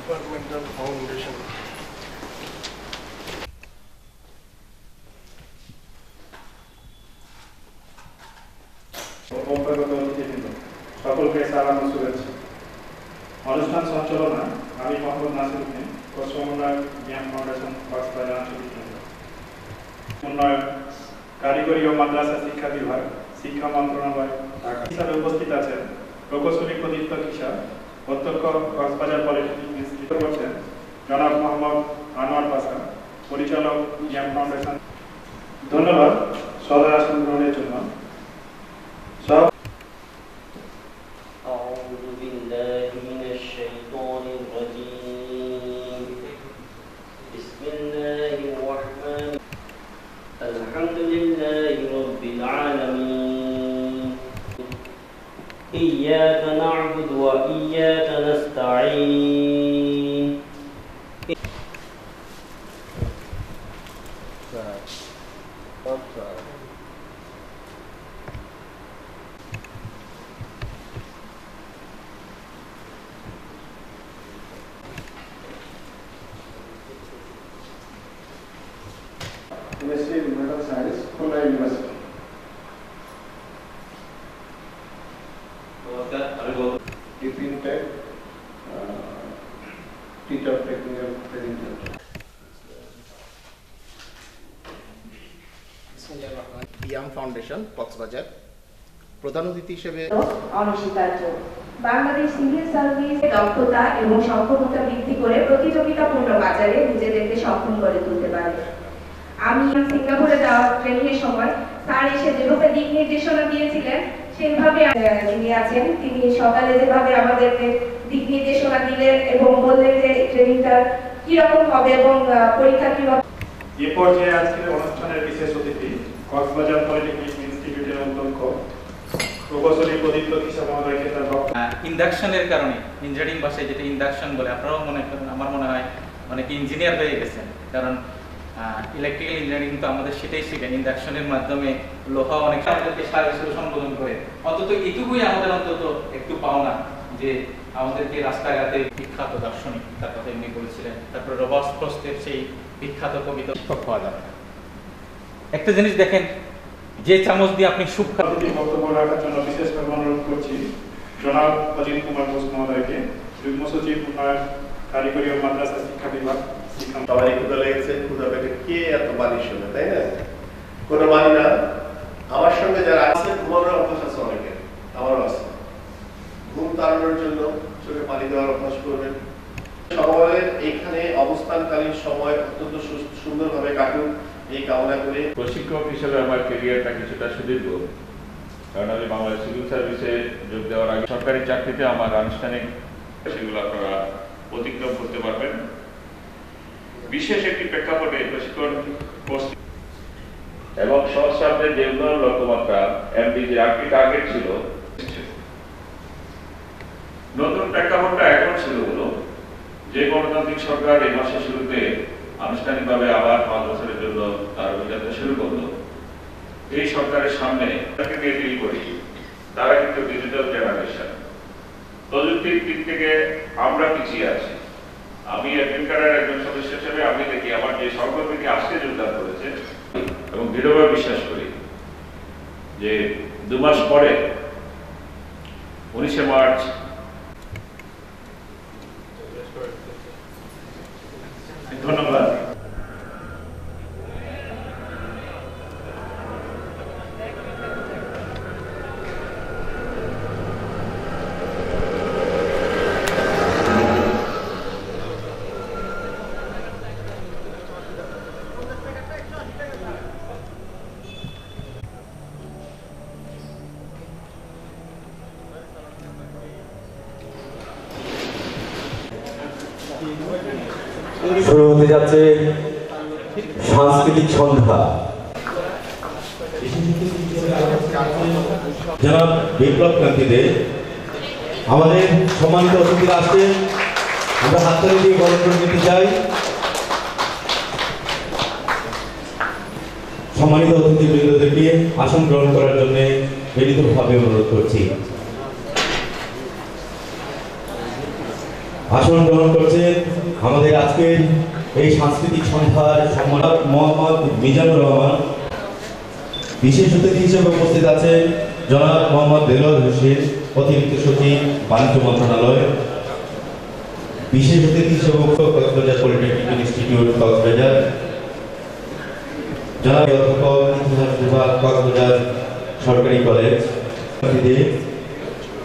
Departmental Foundation. সকলকে সালাম ও শুভেচ্ছা। অনুষ্ঠান সঞ্চালনা আমি মোহাম্মদ নাসির উদ্দিন, সমন্বয়ক জ্ঞান ফাউন্ডেশন কক্সবাজার আঞ্চলিক কেন্দ্র। উন্নয়ন কারিগরি ও মাদ্রাসা শিক্ষা বিভাগ, শিক্ষা মন্ত্রণালয় ঢাকা। হিসাবে উপস্থিত আছেন প্রকৌশলী প্রদীপ্ত কিশোর, অধ্যক্ষ কক্সবাজার পলিটেকনিক ইনস্টিটিউট করছেন জনাব মোহাম্মদ আনোয়ার পাশা, পরিচালক জ্ঞান ফাউন্ডেশন। ধন্যবাদ সদয় আসন গ্রহণের জন্য। أعوذ بالله من الشيطان الرجيم. بسم الله الرحمن الرحيم. الحمد لله رب العالمين. إياك نعبد وإياك نستعين. University of Medical Science, Khulna University. Tiffin Tech, Teacher of Technical Training Center. Young foundation Cox's Bazar. প্রধান অতিথি হিসেবে অনস্বীকার্য। বাংলাদেশ সিভিল সার্ভিস দক্ষতা এবং সক্ষমতা বৃদ্ধি করে প্রতিযোগিতাপূর্ণ বাজারে নিজেদেরকে সক্ষম করে তুলতে পারে। আমি সিঙ্গাপুরে যাওয়া ট্রেনিং এর সময় স্যার এসে যেভাবে দিক নির্দেশনা দিয়েছিলেন সেভাবে যিনি আছেন তিনি সকালে যেভাবে আমাদেরকে দিক নির্দেশনা দিলেন এবং বললেন যে ট্রেনিংটা কিরকম হবে এবং পরীক্ষা কিভাবে। এ পর্যায়ে আজকের অনুষ্ঠানের বিশেষ অতিথি কক্সবাজার পলিটেকনিক ইনস্টিটিউটের অধ্যক্ষ প্রকৌশলী প্রদীপ্ত কিশোর মহোদয়কে তার ইন্ডাকশনের কারণে ইঞ্জিনিয়ারিং ভাষায় যেটা ইন্ডাকশন বলে, আপনারাও মনে করেন, আমার মনে হয় অনেকে ইঞ্জিনিয়ার হয়ে গেছেন, কারণ ইলেকট্রিক্যাল ইঞ্জিনিয়ারিং তো আমাদের সেটাই শেখেন ইন্ডাকশনের মাধ্যমে লোহা অনেক আমাদেরকে সারা হিসেবে সম্বোধন করে। অন্তত এটুকুই আমাদের অন্তত একটু পাওনা যে আমাদেরকে রাস্তাঘাটে বিখ্যাত দার্শনিক তার কথা এমনি বলেছিলেন, তারপরে রবার্ট ফ্রস্টের সেই বিখ্যাত কবিতা পাওয়া যাবে। একটা জিনিস দেখেন, যে চামচ দিয়ে আপনি সুখ বক্তব্য রাখার জন্য বিশেষভাবে অনুরোধ করছি জনাব অজিত কুমার ঘোষ মহোদয়কে, যুগ্ম সচিব উন্নয়ন কারিগরি ও মাদ্রাসা শিক্ষা বিভাগ। সবারই ক্ষুধা লেগেছে, ক্ষুধা পেটে কে এত বাড়ির শোনে, তাই না? কোনো বাড়ি না। আমার সঙ্গে যারা আছে ঘুমানোর অভ্যাস আছে অনেকের, আমারও আছে। ঘুম তাড়ানোর জন্য চোখে পানি দেওয়ার অভ্যাস করবেন। সকলের এখানে অবস্থানকালীন সময় অত্যন্ত সুন্দরভাবে কাটুক এই কামনা করে। প্রশিক্ষক হিসেবে আমার ক্যারিয়ারটা কিছুটা সুদীর্ঘ, কারণ আমি বাংলাদেশ সিভিল সার্ভিসে যোগ দেওয়ার আগে সরকারি চাকরিতে আমার আনুষ্ঠানিক, সেগুলো আপনারা অতিক্রম করতে পারবেন। বিশেষ একটি প্রেক্ষাপটে প্রশিক্ষণ কোর্স এবং সহস্রাব্দের যে উন্নয়ন লক্ষ্যমাত্রা এমডি যে 8টি টার্গেট ছিল, নতুন প্রেক্ষাপটটা এখন শুরু হলো যে গণতান্ত্রিক সরকার এই মাসের শুরুতে আনুষ্ঠানিকভাবে আবার 5 বছরের জন্য তার অভিযাত্রা শুরু করলো। এই সরকারের সামনে ডিল করি, তারা কিন্তু ডিজিটাল জেনারেশন, প্রযুক্তির দিক থেকে আমরা পিছিয়ে আছি। আমি এডমিনকারের একজন সদস্য হিসেবে আমি দেখি আমার যে সহকর্মীকে আজকে যোগদান করেছে এবং দৃঢ়ভাবে বিশ্বাস করি যে 2 মাস পরে 19শে মার্চ ধন্যবাদ। শুরু হতে যাচ্ছে সাংস্কৃতিক সন্ধ্যা। জনাব বিপ্লব কান্তি দে, আমাদের সম্মানিত অতিথিরা আসছে, আমরা হাততালি দিয়ে বরণ করে নিতে চাই। সম্মানিত অতিথিবৃন্দদেরকে আসন গ্রহণ করার জন্য বিনীতভাবে অনুরোধ করছি। আসন গ্রহণ করছেন আমাদের আজকের এই সাংস্কৃতিক সন্ধ্যার সম্মানক মোহাম্মদ মিজানুর রহমান। বিশেষ অতিথি হিসেবে উপস্থিত আছেন জনাব মোহাম্মদ দেলোয়ার হোসেন, অতিরিক্ত সচিব, বাণিজ্য মন্ত্রণালয়। বিশেষ অতিথি হিসেবে কক্সবাজার পলিটেকনিক ইনস্টিটিউট কক্সবাজার, জনাব অধ্যাপক ইতিহাস বিভাগ কক্সবাজার সরকারি college,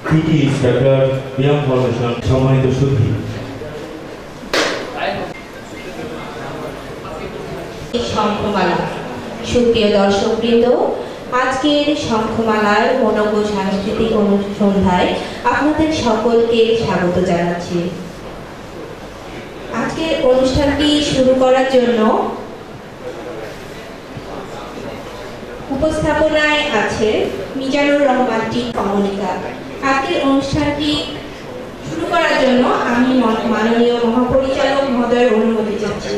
PT instructor, Piyam foundation, সম্মানিত সুধী। শঙ্খমালা। সুপ্রিয় দর্শকবৃন্দ, আজকের শঙ্খমালার মনোজ্ঞ সাংস্কৃতিক সন্ধ্যায় আপনাদের সকলকে স্বাগত জানাচ্ছি। আজকের অনুষ্ঠানটি শুরু করার জন্য উপস্থাপনায় আছে মিজানুর রহমান টি কমলিকা। আজকের অনুষ্ঠানটি শুরু করার জন্য আমি মাননীয় মহাপরিচালক মহোদয়ের অনুমতি চাচ্ছি।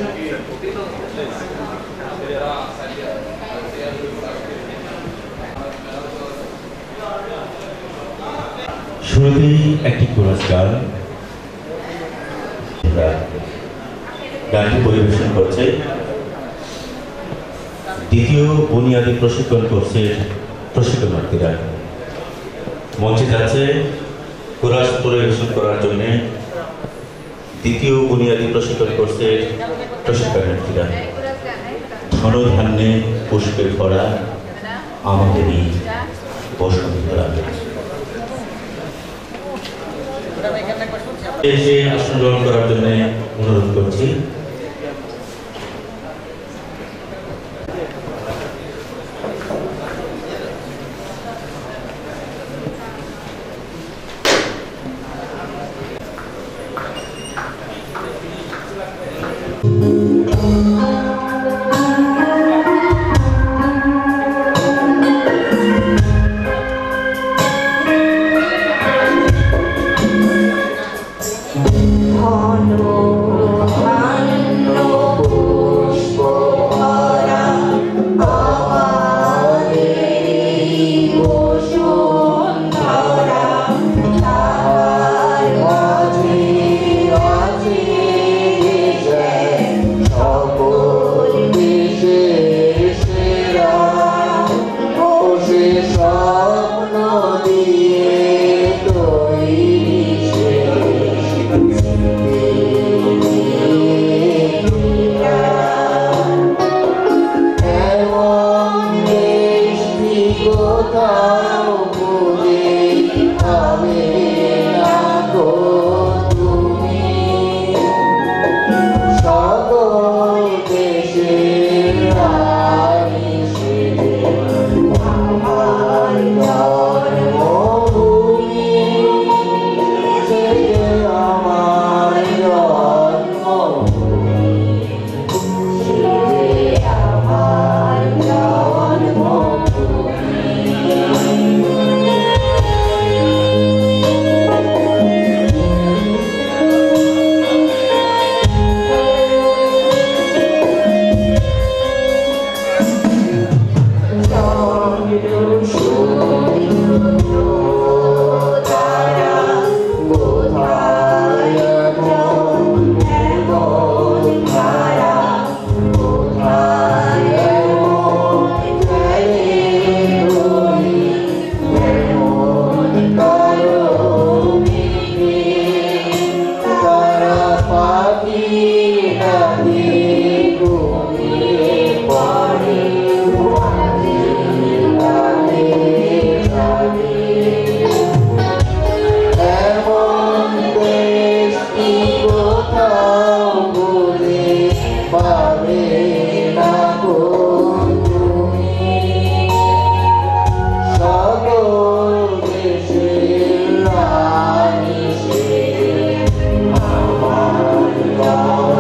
শুরুতেই একটি কোরাস গান, গানটি পরিবেশন করছে দ্বিতীয় বুনিয়াদী প্রশিক্ষণ কোর্সের প্রশিক্ষণার্থীরা। মঞ্চে যাচ্ছে কোরাস পরিবেশন করার জন্য দ্বিতীয় বুনিয়াদী প্রশিক্ষণ কোর্সের প্রশিক্ষণার্থীরা। ধনধান্যে পুষ্পে ভরা আমাদেরই বসুন্ধরা। এসে আসন গ্রহণ করার জন্য অনুরোধ করছি। God.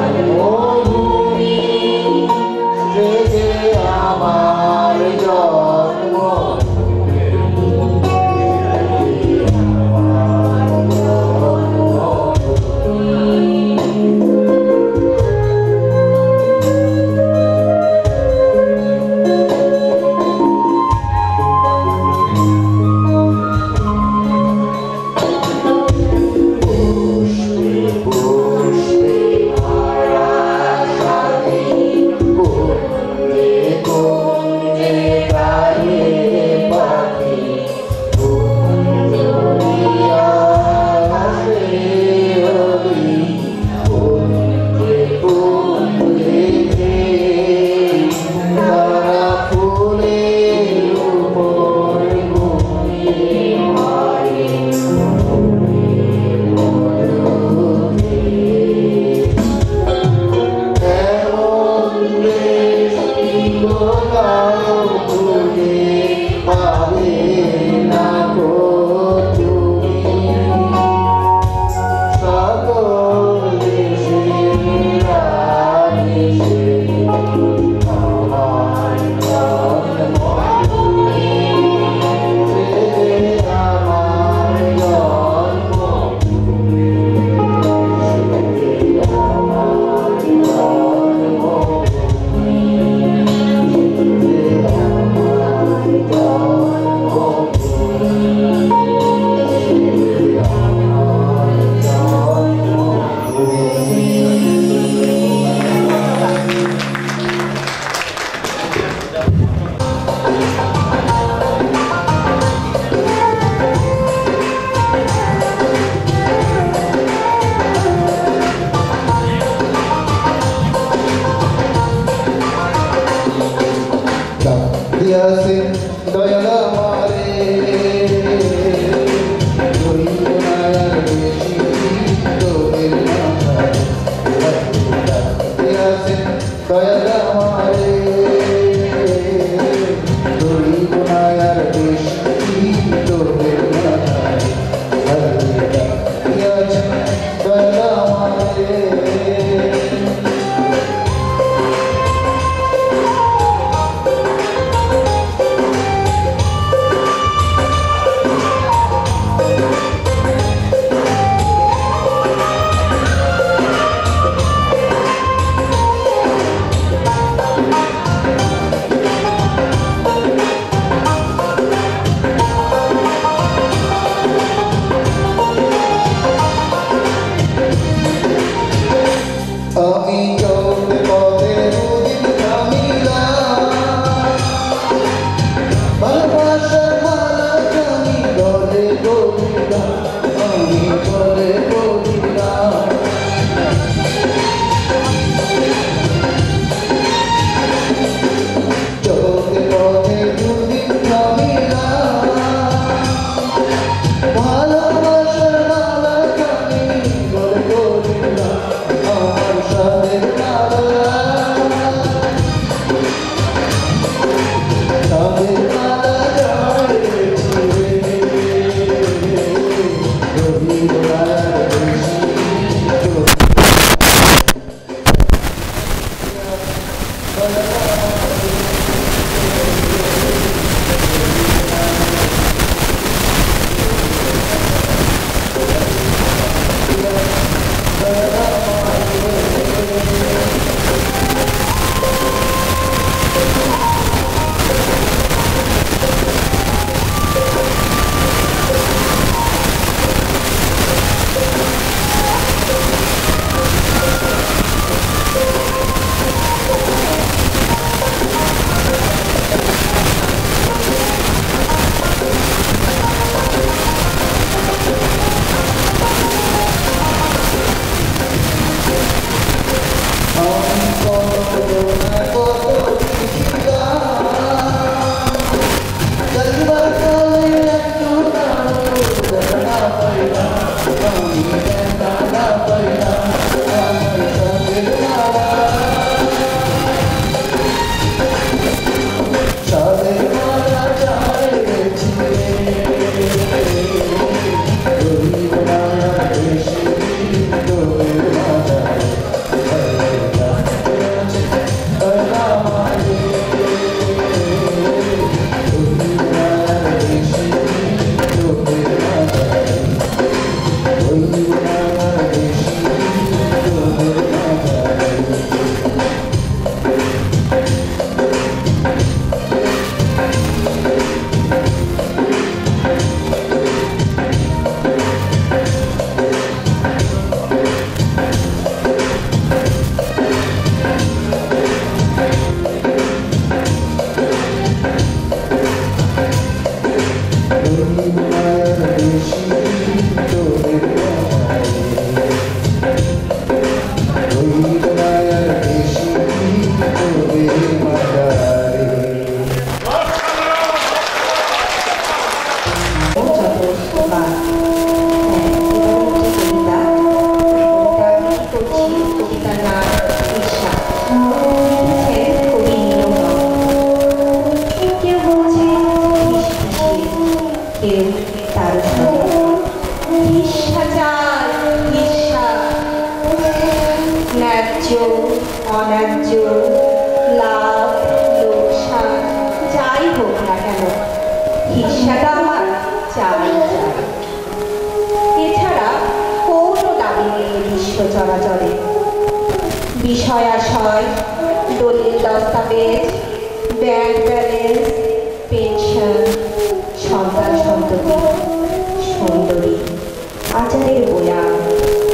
আচারের বয়াম,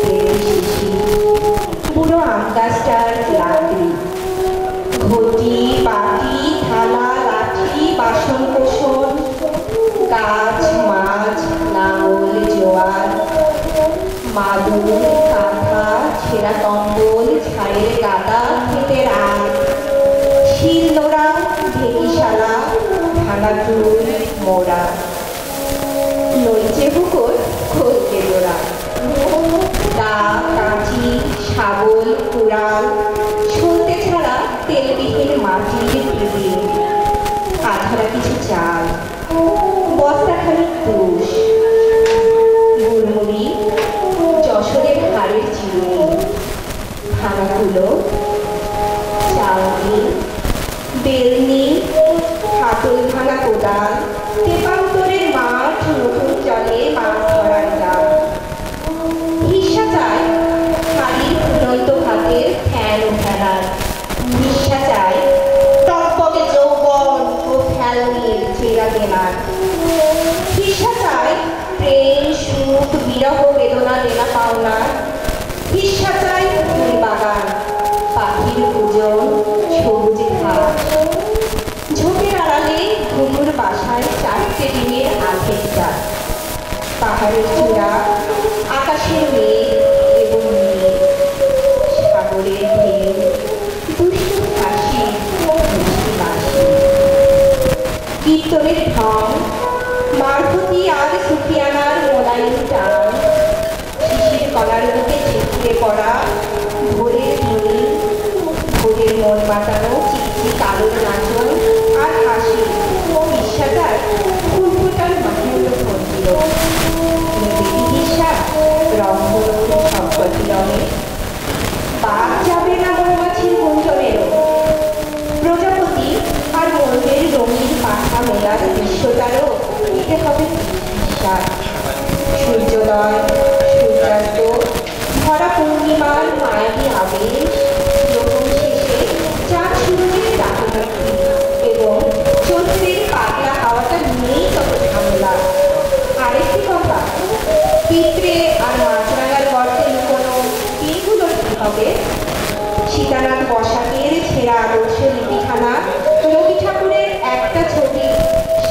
তেলের শিশি, মাদুর, কাঁথা, ছেঁড়া কম্বল, ছায়ের গাদা, ক্ষেতের আল, শিল নোড়া, ঢেকিশালা, ভাঙা চুল, মোড়া, নইচে পুকুর, খোলকে জোড়া, দা, কাঁচি, শাবল, কুড়াল, সলতে ছাড়া তেলবিহীন মাটির টেবিল, আধারা কিছু চাল, বস্তাখানি তুষ, গুড়মুড়ি, যশোরের হাড়ের চিরুনি, ভাঙা কুলো, চাউনি, বেলনি, হাতল ভাঙা কোদাল, তেপান্তরের মাঠ, নতুন জলে মাছ ধরার জাল, হিস্সা চায় খালির ফুটন্ত ভাতের ফ্যান ও ফেলার, হিস্সা চায় টকবকে যৌবন ও ফেলনির চেরা কেনার, হিস্সা চায় প্রেম, সুখ, বিরহ, বেদনা দেনা পাওনার, হিস্সা চায় ফুল বাগান, পাখির পূজন, সবুজ ঘাস, ঝোপের আড়ালে ঘুঘুর বাসায় চারটে ডিমের আধের চাল, পাহাড়ের চূড়া, আকাশের মেঘ এবং মেঘ, সাগরের ঢেউ, দুষ্টু হাসি, মিষ্টি বাঁশি, কীর্তনের ঢং, মারফতি আর সুফিয়ানার মোলায়েম টান, শিশির কলার বুকে ছিটকে পড়া ভোরের ধ্বনি, ভোরের মন মাতানো চিকচিক আলোর নাচন আর হাসি, বিশ্বাটার ফুল ফোটার মাহিমতো ফন্দিল, নদী হিসা রংবরণ সম্পত্তি রঙে, বাদ যাবে না মৌমাছির গুঞ্জনেরও, প্রজাপতি আর ময়ূরের রঙিন পাখা মেলার দৃশ্যটারও নিতে হবে বিশ্বাস, সূর্যোদয়, সূর্যাস্ত, ভরা পূর্ণিমার মায়াবী আবেশ, যখন শেষে চাঁদ সূর্যের ডাকাডাকি এবং চৈত্রের পাতলা হাওয়াটা নিয়েই তত ঝামেলা। আরেকটি কথা, পিঁপড়ে আর মাছরাঙার গর্তে লুকোনো তীরগুলোর কি হবে? সীতানাথ বসাকের ছেঁড়া আদর্শ লিপিখানা, রবি ঠাকুরের একটা ছবি,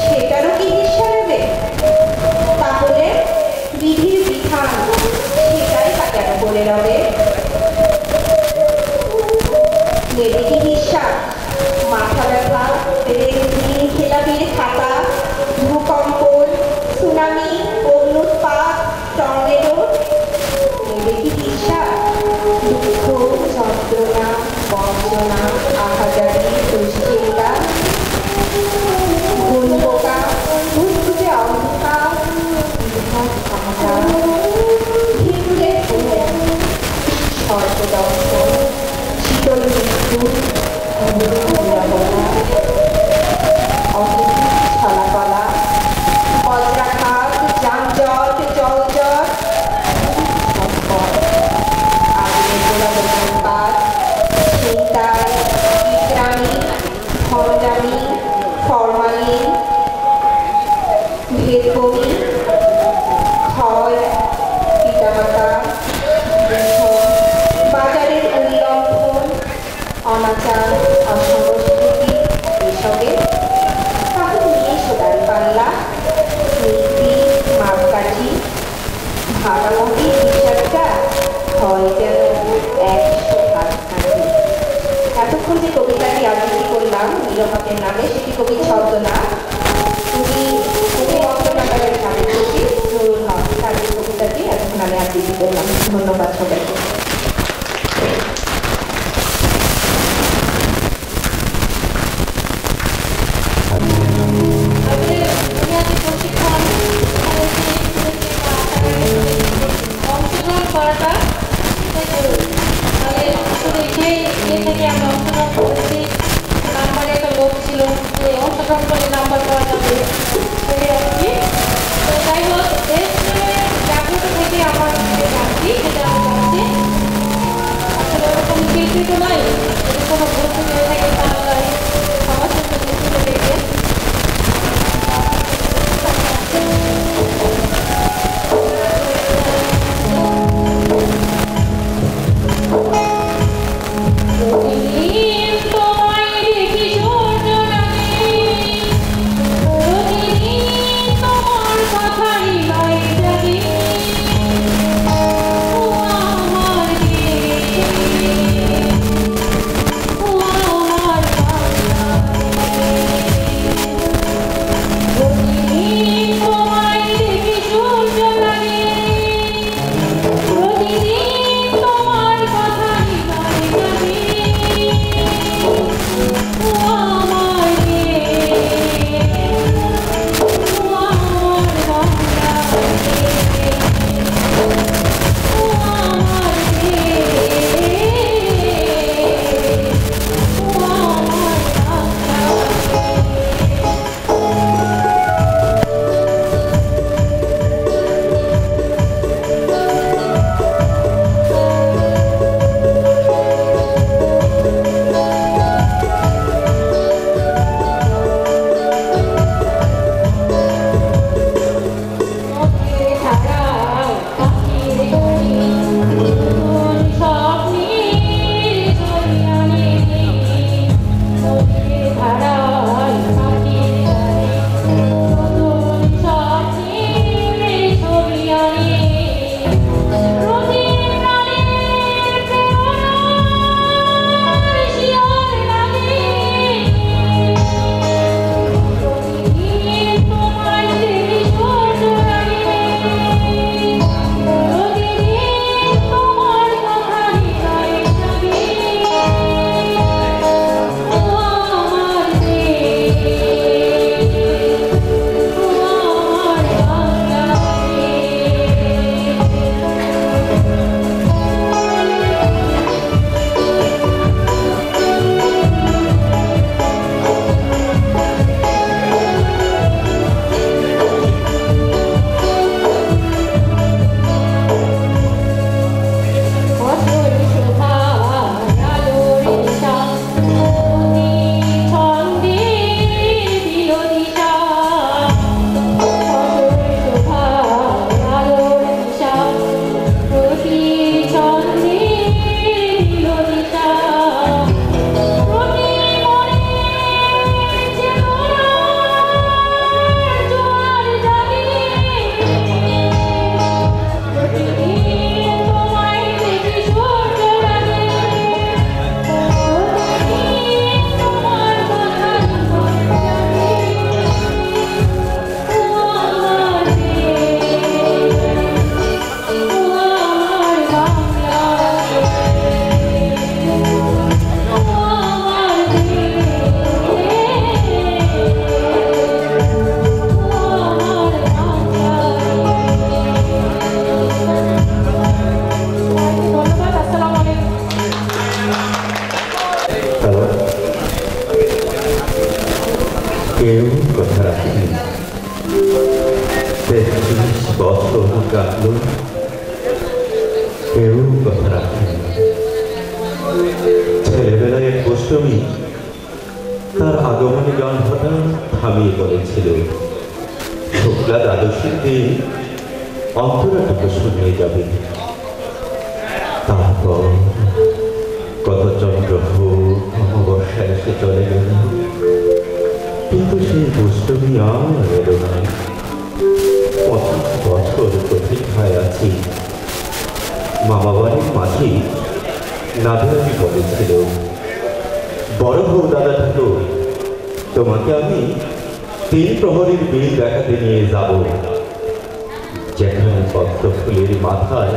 সেটারও কি হিস্সা নেবে? তাহলে বিধির বিধান সেটাই তা কেন বলে রবে? নেবে কি হিস্সা? মাথা ব্যথা, রেল খেলাপির খাতা, ভূকম্পন, সুনামি, অগ্নুৎপাত, টর্নেডো, নেবে কি হিস্সা? দুঃখ, যন্ত্রণা, বঞ্চনা, আহাজারি, দুশ্চিন্তা, ঘুম পোকা, ঘুরঘুরে অন্ধকার, বিধান হাহাকার, ভিড়ুলে ঘুম, সর্বদর্শন, শীতল মৃত্যু, নিরাপদা, অহিত ছলাকলা, বজ্রাঘাত, যানজট, জলজট, সম্পদ, আগুনের গোলা দোকানপাট, ছিনতাই, বিক্রামি, ভণ্ডামি, ফরমালিন, ভেদবমি, ক্ষয়, পিতামাতা, বাজারের উল্লঙ্ঘন, অনাচার, অসংস্কৃতি, এসবে তাহলে নিয়ে সোদারি পাল্লা, নীতি, মাপকাঠি, ভাগাভাগি হিসাবটা হয় যেন 100 ভাগ থাকে। এতক্ষণ যে কবিতাটি আবৃত্তি করলাম নীলমতের নামে, সেটি কবির ছদ্মনাম। উনি মন্ত্রণালয়ের নামে কবি নুরুল হক, তাদের কবিতাটি এতক্ষণ আমি আবৃত্তি করলাম। ধন্যবাদ সবাইকে। অংশগ্রহণ করাটা তাহলে আসলে এখানে থেকে আমরা অংশগ্রহণ করেছি, নাম্বারে একটা লোক ছিল যে অংশগ্রহণ করে নাম্বার পাওয়া যাবে সেই আর কি। তো যাই হোক, দেশ জাগ্রত থেকে আমার যে গানটি সেটা আমি গাচ্ছি। আসলে ওরকম শিল্পী নয়, যদি কোনো ভুল হয়ে থাকে তাহলে সবার সাথে দুঃখিত দেখবেন। তোমার কথাই লাই জানি কেউ কথা রাখেনি। 33 বছর কাটল, কেউ কথা রাখেনি। ছেলেবেলায় এক গোস্বামী তার আগমনী গান হঠাৎ থামিয়ে পড়েছিল। শুক্লা দ্বাদশীর দিন অন্তরাটুকু শুনিয়ে যাবে। তারপর কত চন্দ্র অমাবস্যা এসে চলে গেল, কিন্তু সেই গোস্বামী আর এলো না। 25 বছর প্রতীক্ষায় আছি। মামা বাড়ির মাঝি নাদিরানি বলেছিল, বড় হোক দাদা ঠাকুর, তোমাকে আমি 3 প্রহরীর বিল দেখাতে নিয়ে যাব, যেখানে পদ্ম ফুলের মাথায়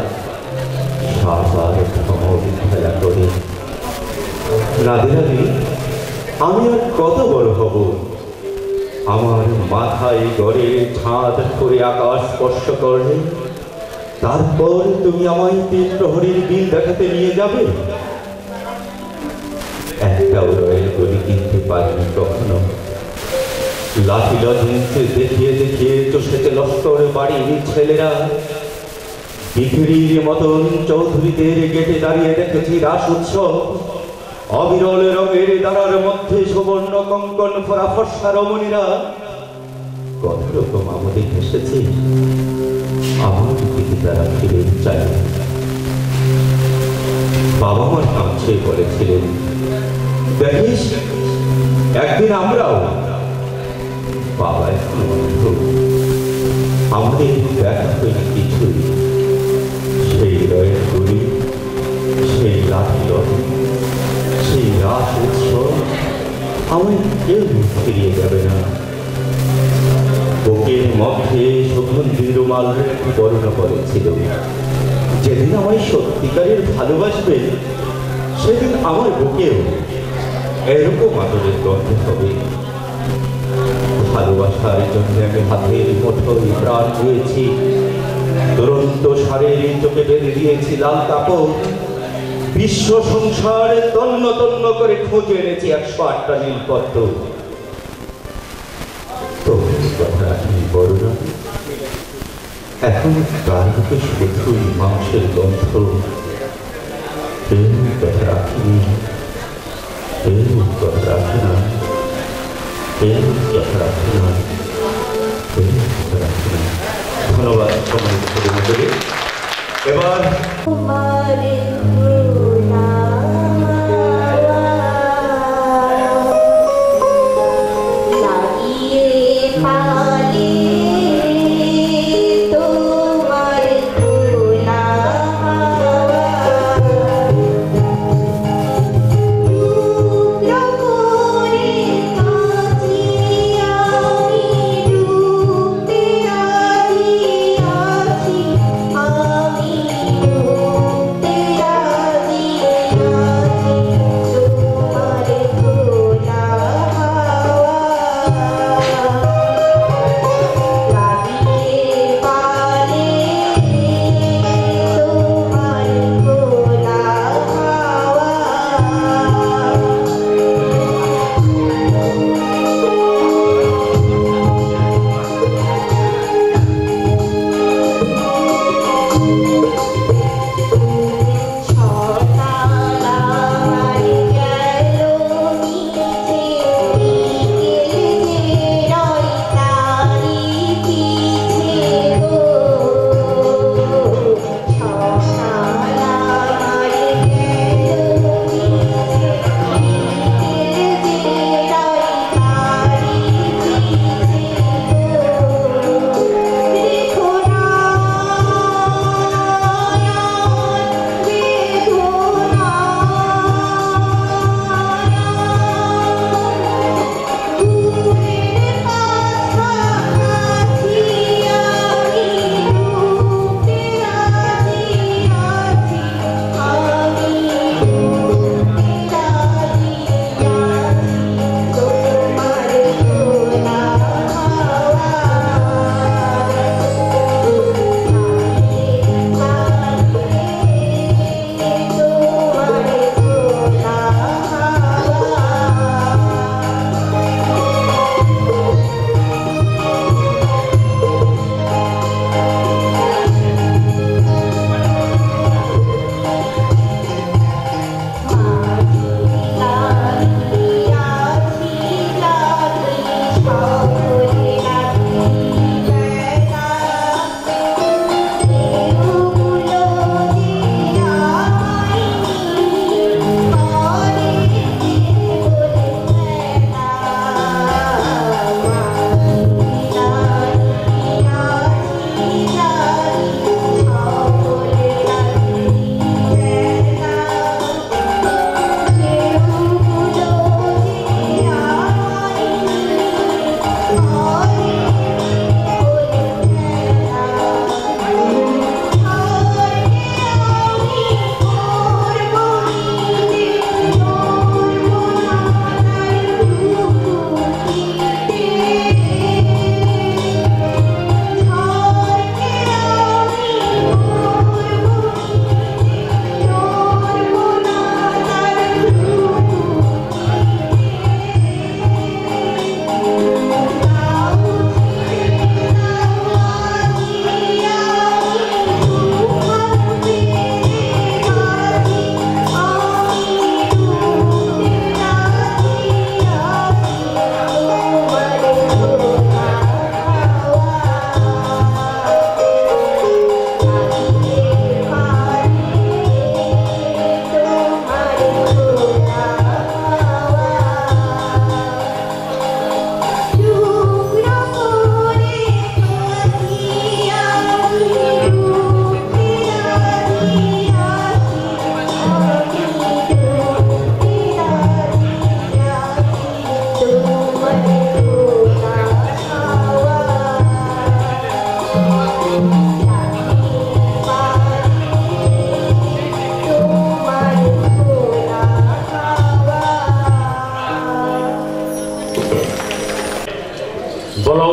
সাবার ভ্রমর খেলা করে। নাদিরানি, আমি আর কত বড় হব? আমার মাথায় গড়ে ছাদ করে আকাশ স্পর্শ করলে তারপর তুমি আমায় 3 প্রহরীর বিল দেখাতে নিয়ে যাবে? একটাও রয়ের গলি কিনতে পারিনি কখনো। লাঠি লজেন্সে দেখিয়ে দেখিয়ে চষেছে লস্কর বাড়ির ছেলেরা। বিক্রির মতন চৌধুরীদের গেটে দাঁড়িয়ে দেখেছি রাস উৎসব। অবিরল রঙের দাঁড়ার মধ্যে সুবর্ণ কঙ্কন ফোরা ফর্সা রমণীরা কত রকম আমাদের এসেছে। আমার দিকে তারা ফিরে চায়। বাবা মার কাছে বলেছিলেন, দেখিস একদিন আমরাও। বাবা এখন বন্ধু, আমাদের দেখা হয়নি কিছুই। সেই রয়ের গুলি, সেই লাঠি লড়ি, সেই রাস উৎসব আমার কেউ ফিরিয়ে যাবে না। বুকের মধ্যে সুগন্ধি রুমাল বর্ণ করেছিল, যেদিন আমায় সত্যিকারের ভালোবাসবে সেদিন আমার বুকেও এরকম আদরের গন্ধ হবে। ভালোবাসার জন্য আমি হাতের মুঠোয় প্রাণ দিয়েছি। দুরন্ত সারের চোখে বেঁধে দিয়েছি লাল কাপড়। বিশ্ব সংসারে তন্ন তন্ন করে খুঁজে এনেছি 108টা নীলপদ্ম। তো কথা রাখিনি বড় না, এখন তার বুকে শুধুই মাংসের গন্ধ। কেউ কথা রাখিনি, কেউ কথা রাখে না, কেউ কথা রাখে না, কেউ কথা রাখে না। ধন্যবাদ সময় মধ্যে। এবার আমি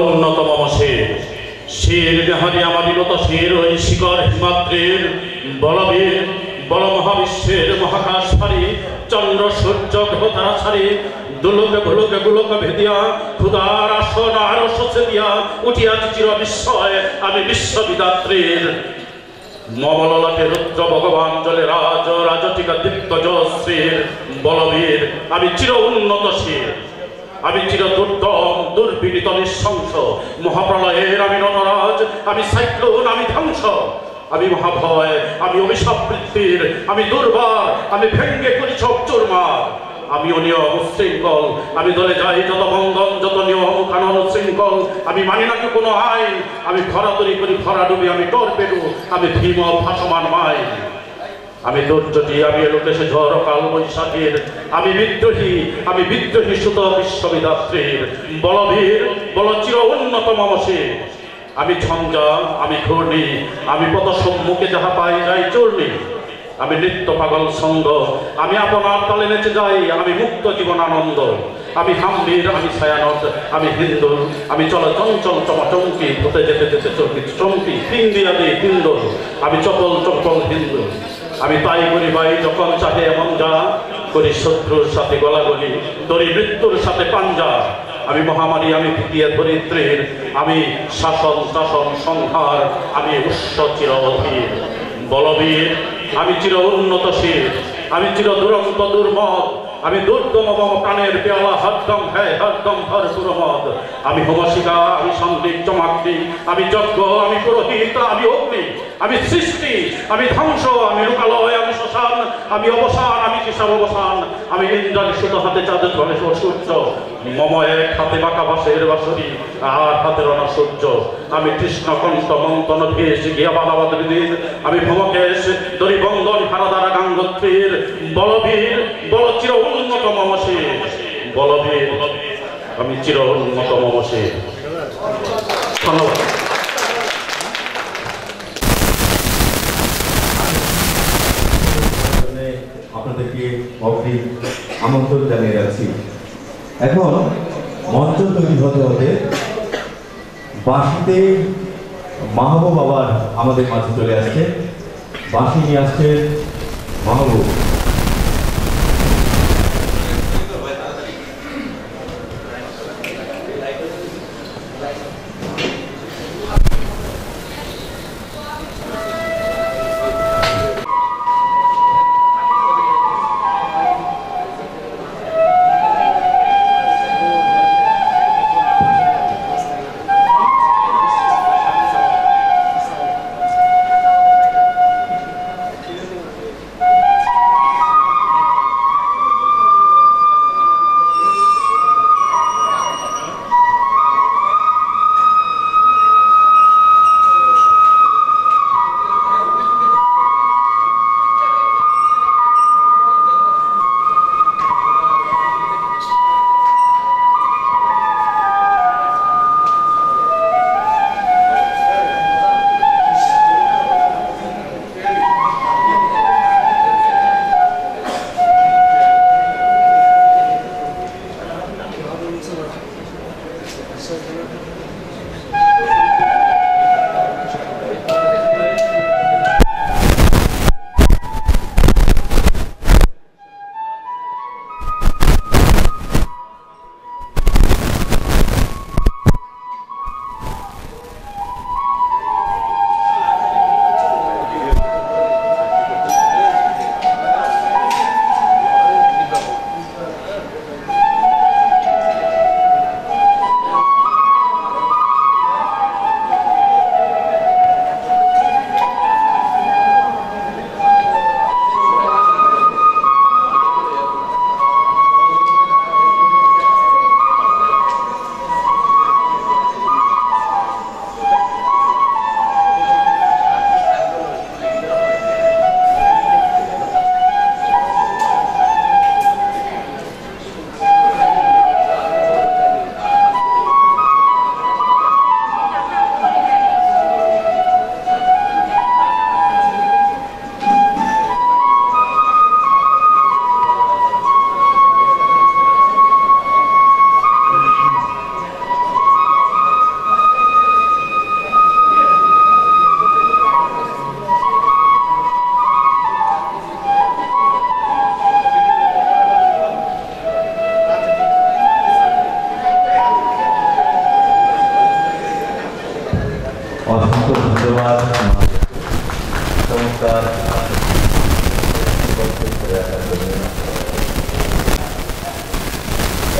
অন্যতম শের শের বিহারী আমার বিগত শের ওই শিকর হিমাদ্রের বলবীর বল মহাবিশ্বের মহাকাশ ছাড়ি চন্দ্র সূর্য গ্রহ তারা ছাড়ি দুলোকে ভুলোকে গুলোকে ভেদিয়া ক্ষুদার আসন আরো সচে দিয়া উঠিয়াছি চির বিস্ময় আমি বিশ্ববিদাত্রীর মমললাটে রুদ্র ভগবান জলে রাজ রাজটিকা দিগ্গজ শ্রীর বলবীর আমি চির উন্নত শির আমি চির দুর্দম দুর্বিনীত নিঃশংস মহাপ্রলয়ের আমি নটরাজ আমি সাইক্লোন আমি ধ্বংস আমি মহাভয় আমি অভিশাপ বৃত্তির আমি দুর্বার আমি ভেঙ্গে করি সব চুরমার আমি অনিয়ম উশৃঙ্খল আমি দলে যাই যত বন্ধন যত নিয়ম কানুন শৃঙ্খল আমি মানি না কোনো আইন আমি খরাতরি করি খরা ডুবি আমি টর্পেডো আমি ভীম ভাসমান মাইন আমি দুর্যোগী আমি এলোকেশে ঝড় কাল বৈশাখীর আমি বিদ্রোহী সুত বিশ্ববিদাত্রীর বলবীর বল চির উন্নতম শির আমি ঝঞ্ঝা আমি ঘূর্ণি আমি পথ সম্মুখে যাহা পাই যাই চূর্ণি আমি নিত্য পাগল সঙ্গ আমি আপনার তালে নেচে যাই আমি মুক্ত জীবন আনন্দ আমি হাম্বির আমি ছায়ানট আমি হিন্দু আমি চল চঞ্চল চমচমকি হতে যেতে যেতে চমকি পিন্দিয়া দিই হিন্দু আমি চপল চপল হিন্দু আমি তাই করি ভাই যখন চাহে এমন যা করি শত্রুর সাথে গলাগলি দড়ি মৃত্যুর সাথে পাঞ্জা আমি মহামারী আমি ভীতিয়ে ধরিত্রীর আমি শাসন শাসন সংহার আমি উৎস চির অধীর বলবীর আমি চির উন্নতশীল আমি চির দুরন্ত দুর্মদ আমি দুর্গম মম প্রাণের পেয়ালা হরদম হ্যাঁ হরদম ভরপুর মদ আমি হোমশিকা আমি সন্দীপ চমাক্তি আমি যজ্ঞ আমি পুরোহিত আমি অগ্নি আমি সৃষ্টি আমি ধ্বংস আমি লোকালয় আমি শ্মশান আমি অবসান আমি কিসব অবসান আমি ইন্দ্রাণী সুত হাতে চাঁদের ধরে সূর্য মম এক হাতে বাঁকা বাসের বাসরি আর হাতে রণ সূর্য আমি কৃষ্ণ কণ্ঠ মন্তন ভেষ গিয়া বালাবাদ বিদিন আমি ভমকেশ দরি বন্দন হারাদারা গাঙ্গোত্রীর বলবীর বল চির উন্নত মম শির বলবীর আমি চির উন্নত মম শির ধন্যবাদ। আপনাদেরকে অগ্রিম আমন্ত্রণ জানিয়ে যাচ্ছি। এখন মঞ্চ তৈরি হতে হতে বাঁশিতে মাহবুব আবার আমাদের মাঝে চলে আসছে। বাঁশি নিয়ে আসছে মাহবুব।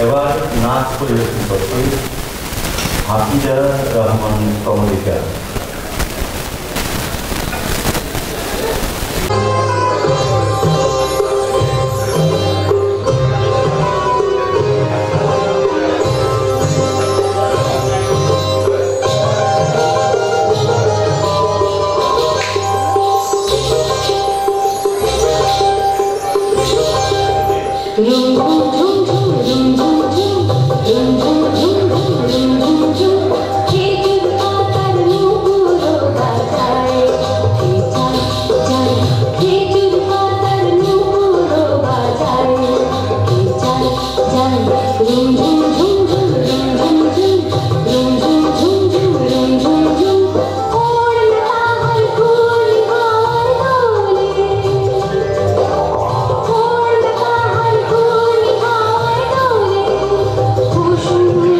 এবার নাচ পরিবেশন করছি হাফিজা রহমান কমলিকা। Thank you.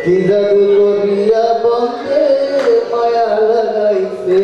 কি জাদু করিয়া বন্ধে মায়া লাগাইছে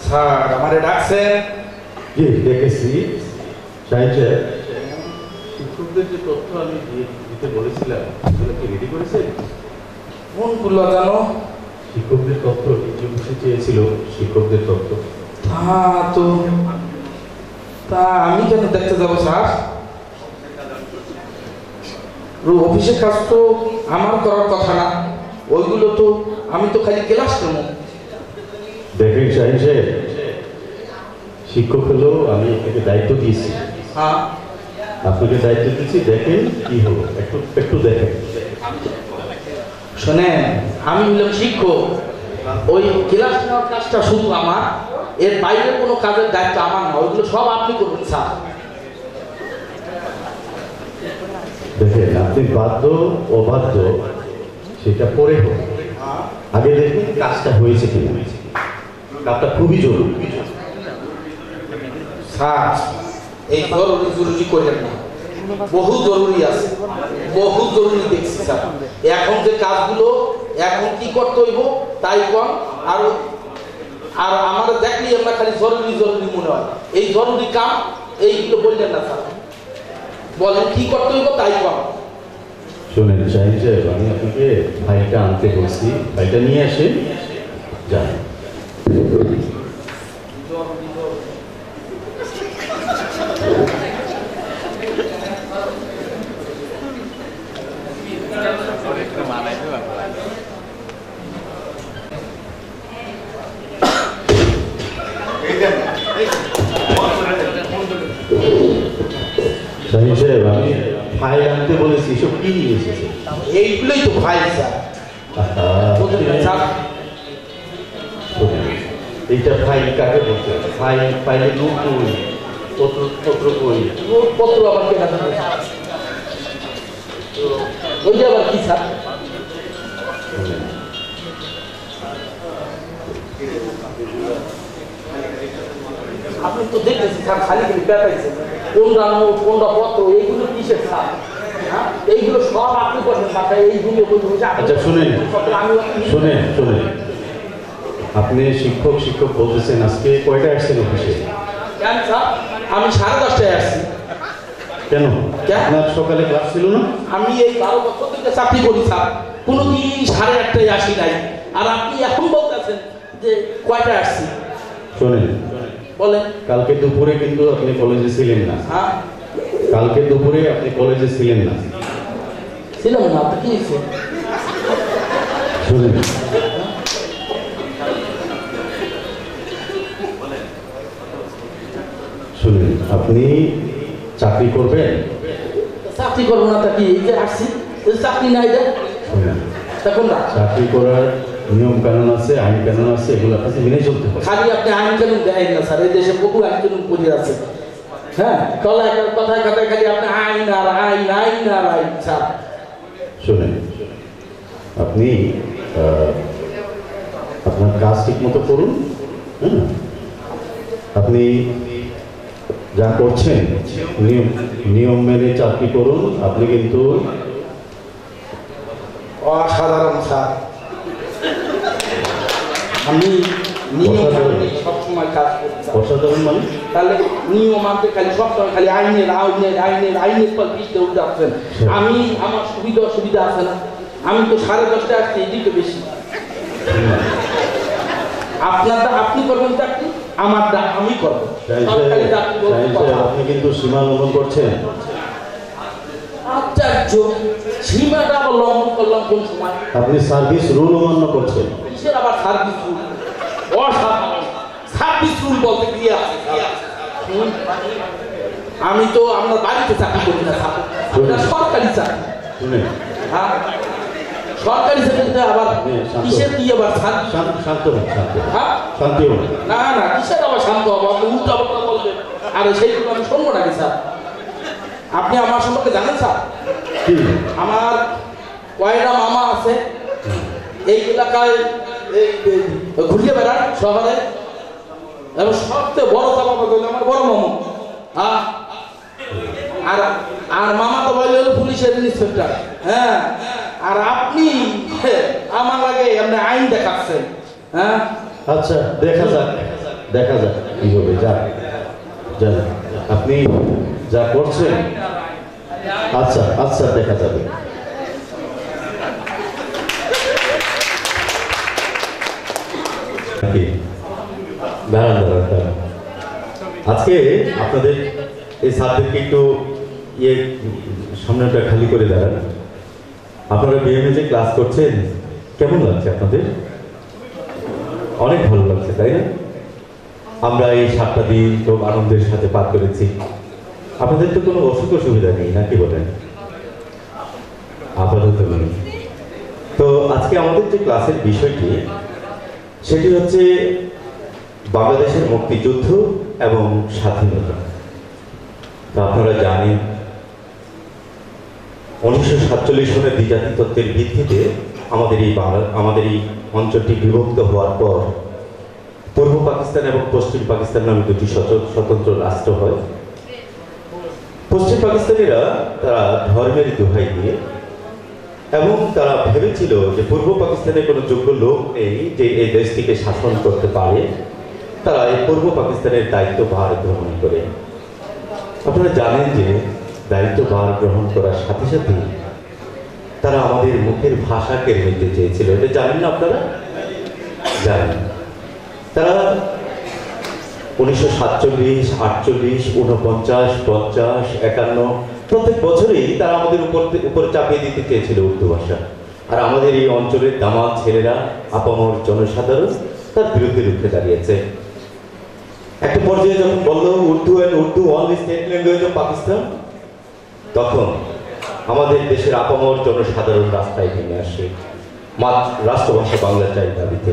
স্যার আমারে ডাকছেন জি দেখেছি সাহেব, শিক্ষকদের যে তথ্য আমি দিতে বলেছিলাম সেগুলো কি রেডি করেছে? কোনগুলো জানো? শিক্ষকদের তথ্য যে চেয়েছিল, শিক্ষকদের তথ্য। তা আমি কেন দেখতে যাবো স্যার? অফিসের কাজ তো আমার করার কথা না, ওইগুলো তো আমি তো খালি ক্লাস নেব। দেখেন সাহেব, শিক্ষক হলেও আমি আপনাকে দায়িত্ব দিয়েছি। হ্যাঁ, আপনাকে দায়িত্ব দিচ্ছি, দেখেন কি হলো, একটু দেখেন। শোনেন, আমি হলাম শিক্ষক, ওই ক্লাস নেওয়ার কাজটা শুধু আমার, এর বাইরে কোনো কাজের দায়িত্ব আমার না, ওইগুলো সব আপনি করবেন স্যার। দেখেন, আপনি বাধ্য অবাধ্য সেটা পরে হোক, আগে দেখুন কাজটা হয়েছে কিনা। কাজটা খুবই জরুরি স্যার, এই জরুরি করেন না, বহু জরুরি আছে, বহু জরুরি দেখছি স্যার। এখন যে কাজগুলো এখন কি করতে হইব তাই কম, আর আমাদের দেখলেই আমরা খালি জরুরি জরুরি মনে হয়। এই জরুরি কাম এইগুলো বললেন না স্যার, বলেন কি করতে হইব তাই কম। শোনেন সাহেব, আমি আপনাকে ফাইলটা আনতে বলছি, ফাইলটা নিয়ে আসেন, যান। সাহেব, আমি ফাইল আনতে বলেছি, সব কি নিয়ে এসেছে? এইগুলোই তো ফাইল স্যার। এইটা ফাইল কাকে বলতে? ফাইলের নোট কই, পত্র কই? পত্র আবার কেনা যাবে? ওইটা আবার কি স্যার? আপনি তো দেখতেছি স্যার, খালি খালি পেঁচাইছেন, কোনটা নোট কোনটা পত্র, এইগুলো কিসের স্যার? এইগুলো সব আপনি করছেন স্যার। এইগুলো আচ্ছা শুনেন, আপনি শিক্ষক বলতেছেন, আজকে কয়টা আসছেন অফিসে? কেন স্যার? আমি 10:30টায় আসছি। কেন? আপনার সকালে ক্লাস ছিল না? আমি এই 12 বছর থেকে চাকরি করি স্যার, কোনোদিন 8:30টায় আসি নাই, আর আপনি এখন বলতেছেন যে কয়টায় আসছি। শোনেন, বলেন। কালকে দুপুরে কিন্তু আপনি কলেজে ছিলেন না। হ্যাঁ, কালকে দুপুরে আপনি কলেজে ছিলেন না। ছিলাম না, আপনি কি হয়েছে? শুনেন, আপনি চাকরি করবেন? চাকরি করবো না তা কি? এই যে আসছি, চাকরি নাই তখন না। চাকরি করার নিয়ম কানুন আছে, আইন কানুন আছে, এগুলো আপনাকে মেনে চলতে হবে। খালি আপনি আইন কানুন দেয় না স্যার, এই দেশে বহু আইন কানুন পড়ে আছে। হ্যাঁ, কথায় কথায় খালি আপনি আইন আর আইন, আইন আর আইন স্যার। শোনেন, আপনি আপনার কাজ ঠিক মতো করুন। আপনি যা করছেন নিয়ম মেনে চাকরি করুন। আপনি কিন্তু অসাধারণ স্যার, আমি নিয়ম সবসময় কাজ করছি। অসাধারণ মানে? তাহলে নিয়ম মানতে খালি সবসময় খালি আইনের পর পিছতে উঠে আসছেন। আমি আমার সুবিধা অসুবিধা আছে না? আমি তো 10:30টায় আসছি, এদিকে বেশি। আপনারটা আপনি করবেন চাকরি, আমারটা আমি করবো। আপনি কিন্তু সীমা লঙ্ঘন করছেন। আশ্চর্য, সীমাটা আবার লঙ্ঘন করলাম কোন সময়? আপনি সার্ভিস রুল অমান্য করছেন। কিসের আবার সার্ভিস রুল? অসাধারণ সার্ভিস রুল বলতে গিয়ে আমি তো আপনার বাড়িতে চাকরি করি না, সরকারি চাকরি। হ্যাঁ, সরকারি চাকরিতে আবার কিসের কি আবার শান্ত হন। না না, কিসের আবার শান্ত হবো? আপনি উল্টা পাল্টা বলবেন, আর সেইগুলো আমি শুনবো নাকি স্যার? আপনি আমার সম্পর্কে জানেন স্যার? আমার কয়টা মামা আছে এই এলাকায় ঘুরিয়ে বেড়ান শহরে, এবং সবচেয়ে বড় চাপা হলো আমার বড় মামা। হ্যাঁ, আর মামা তো বলে হলো পুলিশের ইন্সপেক্টর। হ্যাঁ, আর আপনি আমার আগে আপনি আইন দেখাচ্ছেন। হ্যাঁ, আচ্ছা দেখা যাক কি হবে। যাক জান আপনি যা করছেন আচ্ছা আচ্ছা দেখা যাবে। আজকে আপনাদের এই সাবজেক্টকে একটু সামনেটা খালি করে দাঁড়ান। আপনারা বিএমএ যে ক্লাস করছেন কেমন লাগছে আপনাদের? অনেক ভালো লাগছে তাই না? আমরা এই 7টা দিন খুব আনন্দের সাথে পার করেছি। আপনাদের তো কোনো অসুখ অসুবিধা নেই নাকি বলেন? আপাতত নেই। তো আজকে আমাদের যে ক্লাসের বিষয়টি সেটি হচ্ছে বাংলাদেশের মুক্তিযুদ্ধ এবং স্বাধীনতা। তো আপনারা জানেন 1947 সনের দ্বিজাতি তত্ত্বের ভিত্তিতে আমাদের এই অঞ্চলটি বিভক্ত হওয়ার পর পূর্ব পাকিস্তান এবং পশ্চিম পাকিস্তান নামে দুটি স্বতন্ত্র রাষ্ট্র হয়। পশ্চিম পাকিস্তানিরা তারা ধর্মের দোহাই দিয়ে এবং তারা ভেবেছিল যে পূর্ব পাকিস্তানের কোনো যোগ্য লোক নেই যে এই দেশটিকে শাসন করতে পারে, তারা এই পূর্ব পাকিস্তানের দায়িত্বভার গ্রহণ করে। আপনারা জানেন যে দায়িত্বভার গ্রহণ করার সাথে সাথে তারা আমাদের মুখের ভাষা কেড়ে নিতে চেয়েছিল। এটা জানেন না আপনারা? জানেন। তারা 1947, 48, 49, 50, 51 প্রত্যেক বছরই তারা আমাদের উপর চাপিয়ে দিতে চেয়েছিল উর্দু ভাষা। আর আমাদের এই অঞ্চলের দামাত ছেলেরা, আপামর জনসাধারণ তার বিরুদ্ধে রুখে দাঁড়িয়েছে। একটা পর্যায়ে যখন বলল Urdu only state language of Pakistan, তখন আমাদের দেশের আপামর জনসাধারণ রাস্তায় নেমে আসে রাষ্ট্রভাষা বাংলা চাই দাবিতে।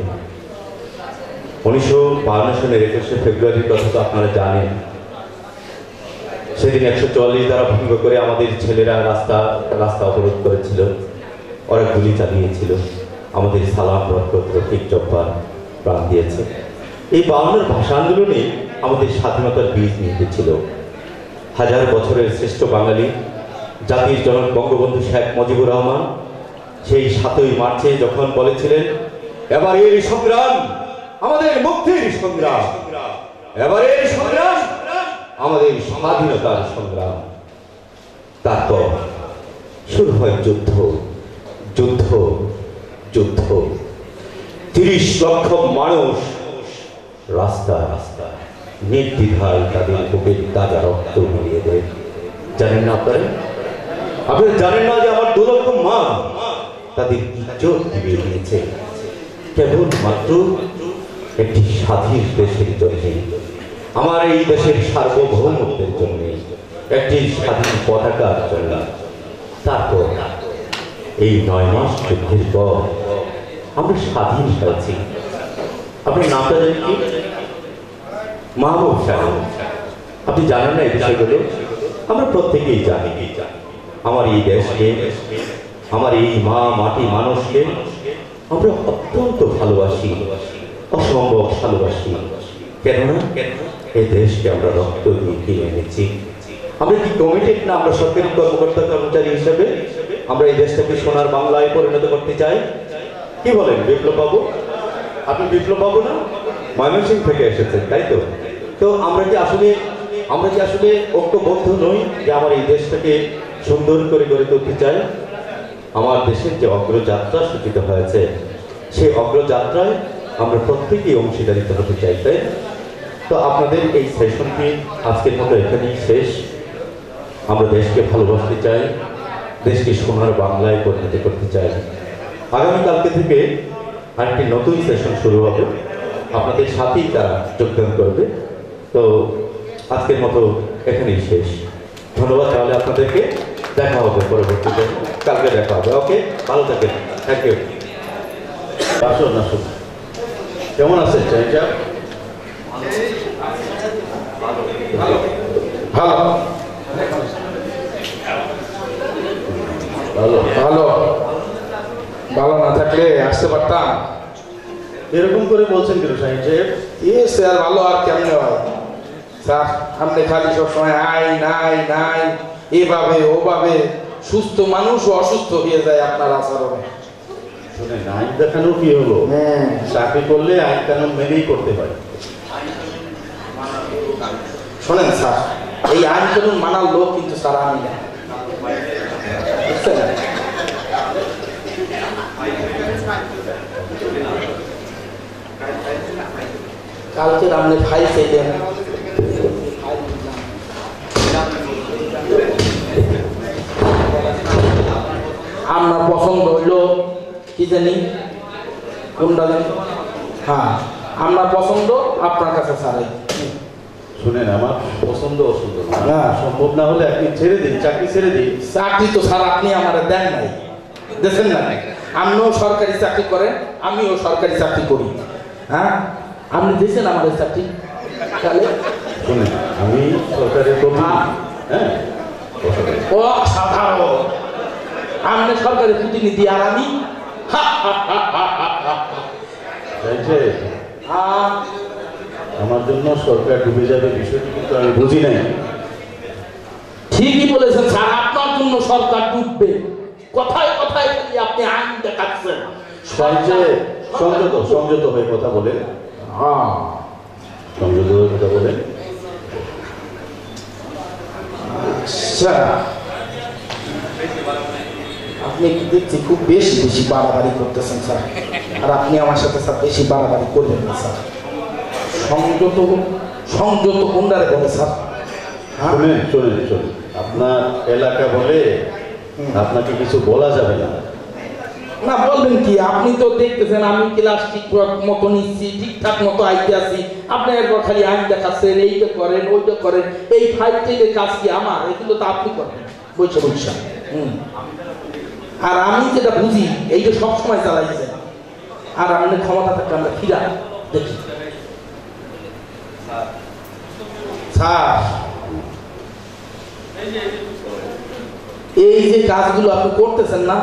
1952 সনের 21শে ফেব্রুয়ারির কথা তো আপনারা জানেন। সেদিন 144 দ্বারা ভঙ্গ করে আমাদের ছেলেরা রাস্তা অবরোধ করেছিল, ওরা গুলি চালিয়েছিল, আমাদের সালাম বরকত রফিক জব্বার প্রাণ দিয়েছে। এই 52 ভাষা আন্দোলনে আমাদের স্বাধীনতার বীজ নিতেছিল। হাজার বছরের শ্রেষ্ঠ বাঙালি জাতির জনক বঙ্গবন্ধু শেখ মুজিবুর রহমান সেই 7ই মার্চে যখন বলেছিলেন, এবারের সংগ্রাম আমাদের মুক্তির সংগ্রাম, এবারের সংগ্রাম আমাদের স্বাধীনতার সংগ্রাম। তারপর শুরু হয় যুদ্ধ যুদ্ধ যুদ্ধ। 30 লক্ষ মানুষ রাস্তা রাস্তা নির্দ্বিধায় তাদের বুকের তাজা রক্ত মিলিয়ে দেয়। জানেন না আপনারা? আপনারা জানেন না যে আমার 2 লক্ষ মা তাদের ইজ্জত দিয়ে দিয়েছে কেবলমাত্র একটি স্বাধীন দেশের জন্য, আমার এই দেশের সার্বভৌমত্বের জন্য, একটি স্বাধীন পতাকার জন্য। তারপর এই 9 মাস যুদ্ধের পর আমরা স্বাধীন হয়েছি। আপনার নামটা জানেন কি? মাহবুব সাহেব। আপনি জানেন না এই বিষয়গুলো? আমরা প্রত্যেকেই জানি। আমার এই দেশকে, আমার এই মা মাটি মানুষকে আমরা অত্যন্ত ভালোবাসি, অসম্ভব ভালোবাসি। কেননা এই দেশকে আমরা রক্ত দিয়ে কিনে এনেছি। আমরা কি কমিটেড না? আমরা সরকারি কর্মকর্তা কর্মচারী হিসেবে আমরা এই দেশটাকে সোনার বাংলায় পরিণত করতে চাই। কি বলেন বিপ্লব বাবু? আপনি বিপ্লব বাবু না? ময়মনসিংহ থেকে এসেছেন তাই তো? তো আমরা কি আসলে ঐক্যবদ্ধ নই যে আমার এই দেশটাকে সুন্দর করে গড়ে তুলতে চাই? আমার দেশের যে অগ্রযাত্রা সূচিত হয়েছে সেই অগ্রযাত্রায় আমরা প্রত্যেকেই অংশীদারিত্ব হতে চাই, তাই? তো আপনাদের এই সেশনটি আজকের মতো এখানেই শেষ। আমরা দেশকে ভালোবাসতে চাই, দেশকে সোনার বাংলায় পরিণত করতে চাই। আগামীকালকে থেকে আরেকটি নতুন সেশন শুরু হবে, আপনাদের সাথেই তারা যোগদান করবে। তো আজকের মতো এখানেই শেষ। ধন্যবাদ। তাহলে আপনাদেরকে দেখা হবে পরবর্তীতে, কালকে দেখা হবে। ওকে, ভালো থাকেন। Thank you. আসুন আসুন, কেমন আছেন চাইটা? ভালো ভালো ভালো ভালো না থাকলে আসতে পারতাম। এরকম করে বলছেন কেন সাহেব? স্যার ভালো আর কেমনে হয় স্যার? আপনি খালি সবসময় আই নাই নাই এভাবে ওভাবে, সুস্থ মানুষ অসুস্থ হয়ে যায় আপনার আচরণে। শুনে আইন দেখানো কি হলো? চাকরি করলে আইন কানুন মেনেই করতে হয়। শোনেন স্যার, এই আইন কানুন মানার লোক কিন্তু স্যার আমি না, বুঝছেন? কালকে আপনি ফাইল চাইলেন, আপনার পছন্দ হইল কি জানি কোনটা জানি, হ্যাঁ আপনার পছন্দ আপনার কাছে ছাড়াই। শুনেন, আমার পছন্দ অসুন্দর না, সম্ভব না হলে আপনি ছেড়ে দিন, চাকরি ছেড়ে দিন। চাকরি তো স্যার আপনি আমার দেন নাই, দেখেন না, আপনিও সরকারি চাকরি করেন, আমিও সরকারি চাকরি করি, হ্যাঁ আপনি দিয়েছেন আমার চাকরি। তাহলে শুনেন, আমি সরকারের হ্যাঁ অসাধারণ, আপনি সরকারি প্রতিনিধি আর আমি আমার জন্য সরকার ডুবে যাবে বিষয়টি কিন্তু আমি বুঝি নাই। ঠিকই বলেছেন স্যার, আপনার জন্য সরকার ডুববে, কথায় কথায় খালি আপনি আইন দেখাচ্ছেন। সংযত হয়ে কথা বলেন, সংযত হয়ে কথা বলেন। আচ্ছা, আপনি কি দেখছি খুব বেশি বেশি বাড়াবাড়ি করতেছেন স্যার, আর আপনি আমার সাথে স্যার বেশি বাড়াবাড়ি করবেন না স্যার। সংযত সংযত কোনটারে বলে স্যার? শুনেন শুনেন শুনেন, আপনার এলাকা বলে আপনাকে কিছু বলা যাবে না। না বলবেন কি, আপনি তো দেখতেছেন আমি ক্লাস ঠিকঠাক মতো নিচ্ছি, ঠিকঠাক মতো আইতে আছি, আপনি একবার খালি আইন দেখাচ্ছেন, এইটা করেন ওইটা করেন, এই ফাইল থেকে কাজ কি আমার? এগুলো তো আপনি করেন বলছে বলছে। আর আমি যেটা বুঝি এইটা সবসময় চালাইছেন, আর আমাদের ক্ষমতা থাকলে আমরা ফিরা দেখি। স্যার, এই যে কাজগুলো আপনি করতেছেন না,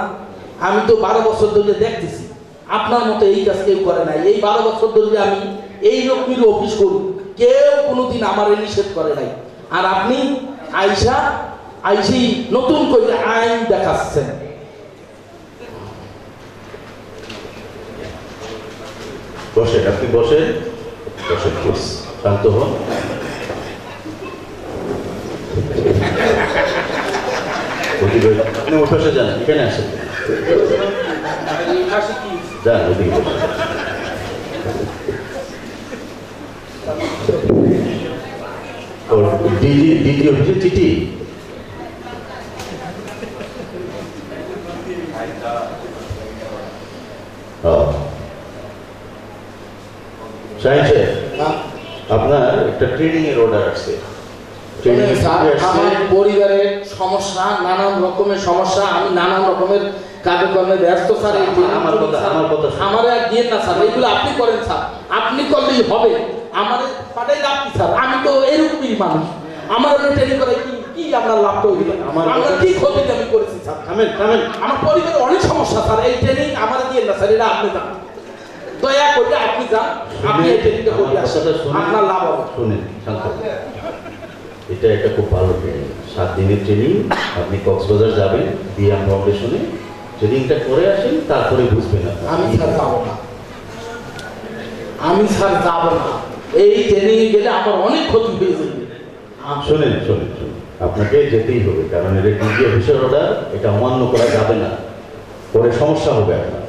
আমি তো 12 বছর ধরে দেখতেছি, আপনার মতো এই কাজ কেউ করে নাই। এই 12 বছর ধরে আমি এই রকমের অফিস করি, কেউ কোনোদিন আমার নিষেধ করে নাই, আর আপনি আইসি নতুন করে আইন দেখাচ্ছেন। বসেন, আপনি বসেন, বসেন প্লিজ, শান্ত হন। আপনি ওর পাশে যান, এখানে আসেন, যান ওদিকে বসেন। ডিজি অফিসের চিঠি? আপনার একটা ট্রেনিং এর অর্ডার আছে। আমার পরিবারের সমস্যা, নানান রকমের সমস্যা, আমি নানান রকমের কাজকর্মে ব্যস্ত স্যার। আমার আর দিয়ে না স্যার, এইগুলো আপনি করেন স্যার, আপনি করলেই হবে, আমার পাঠাই লাভ কি স্যার? আমি তো এরকমই মানুষ, আমার ট্রেনিং করে কি আপনার লাভ তৈরি, আমরা কি ক্ষতি আমি করেছি স্যার? আমার পরিবারে অনেক সমস্যা স্যার, এই ট্রেনিং আমার দিয়ে না স্যার, এটা আপনি যান, দয়া করে আপনি যান, আপনি এই ট্রেনিংটা করে আসেন, আপনার লাভ হবে। শুনেন, শান্ত, এটা একটা খুব ভালো ট্রেনিং, 7 দিনের ট্রেনিং। আপনি কক্সবাজার যাবেন, বিয়াম ফাউন্ডেশনে ট্রেনিংটা করে আসেন, তারপরে বুঝবেন। আমি স্যার যাবো না, আমি স্যার যাবো না, এই ট্রেনিং এ গেলে আমার অনেক ক্ষতি হয়ে যাবে। শোনেন শোনেন শুনুন, আপনাকে যেতেই হবে, কারণ এটা ডিজি অফিসের অর্ডার, এটা অমান্য করা যাবে না, পরে সমস্যা হবে আপনার।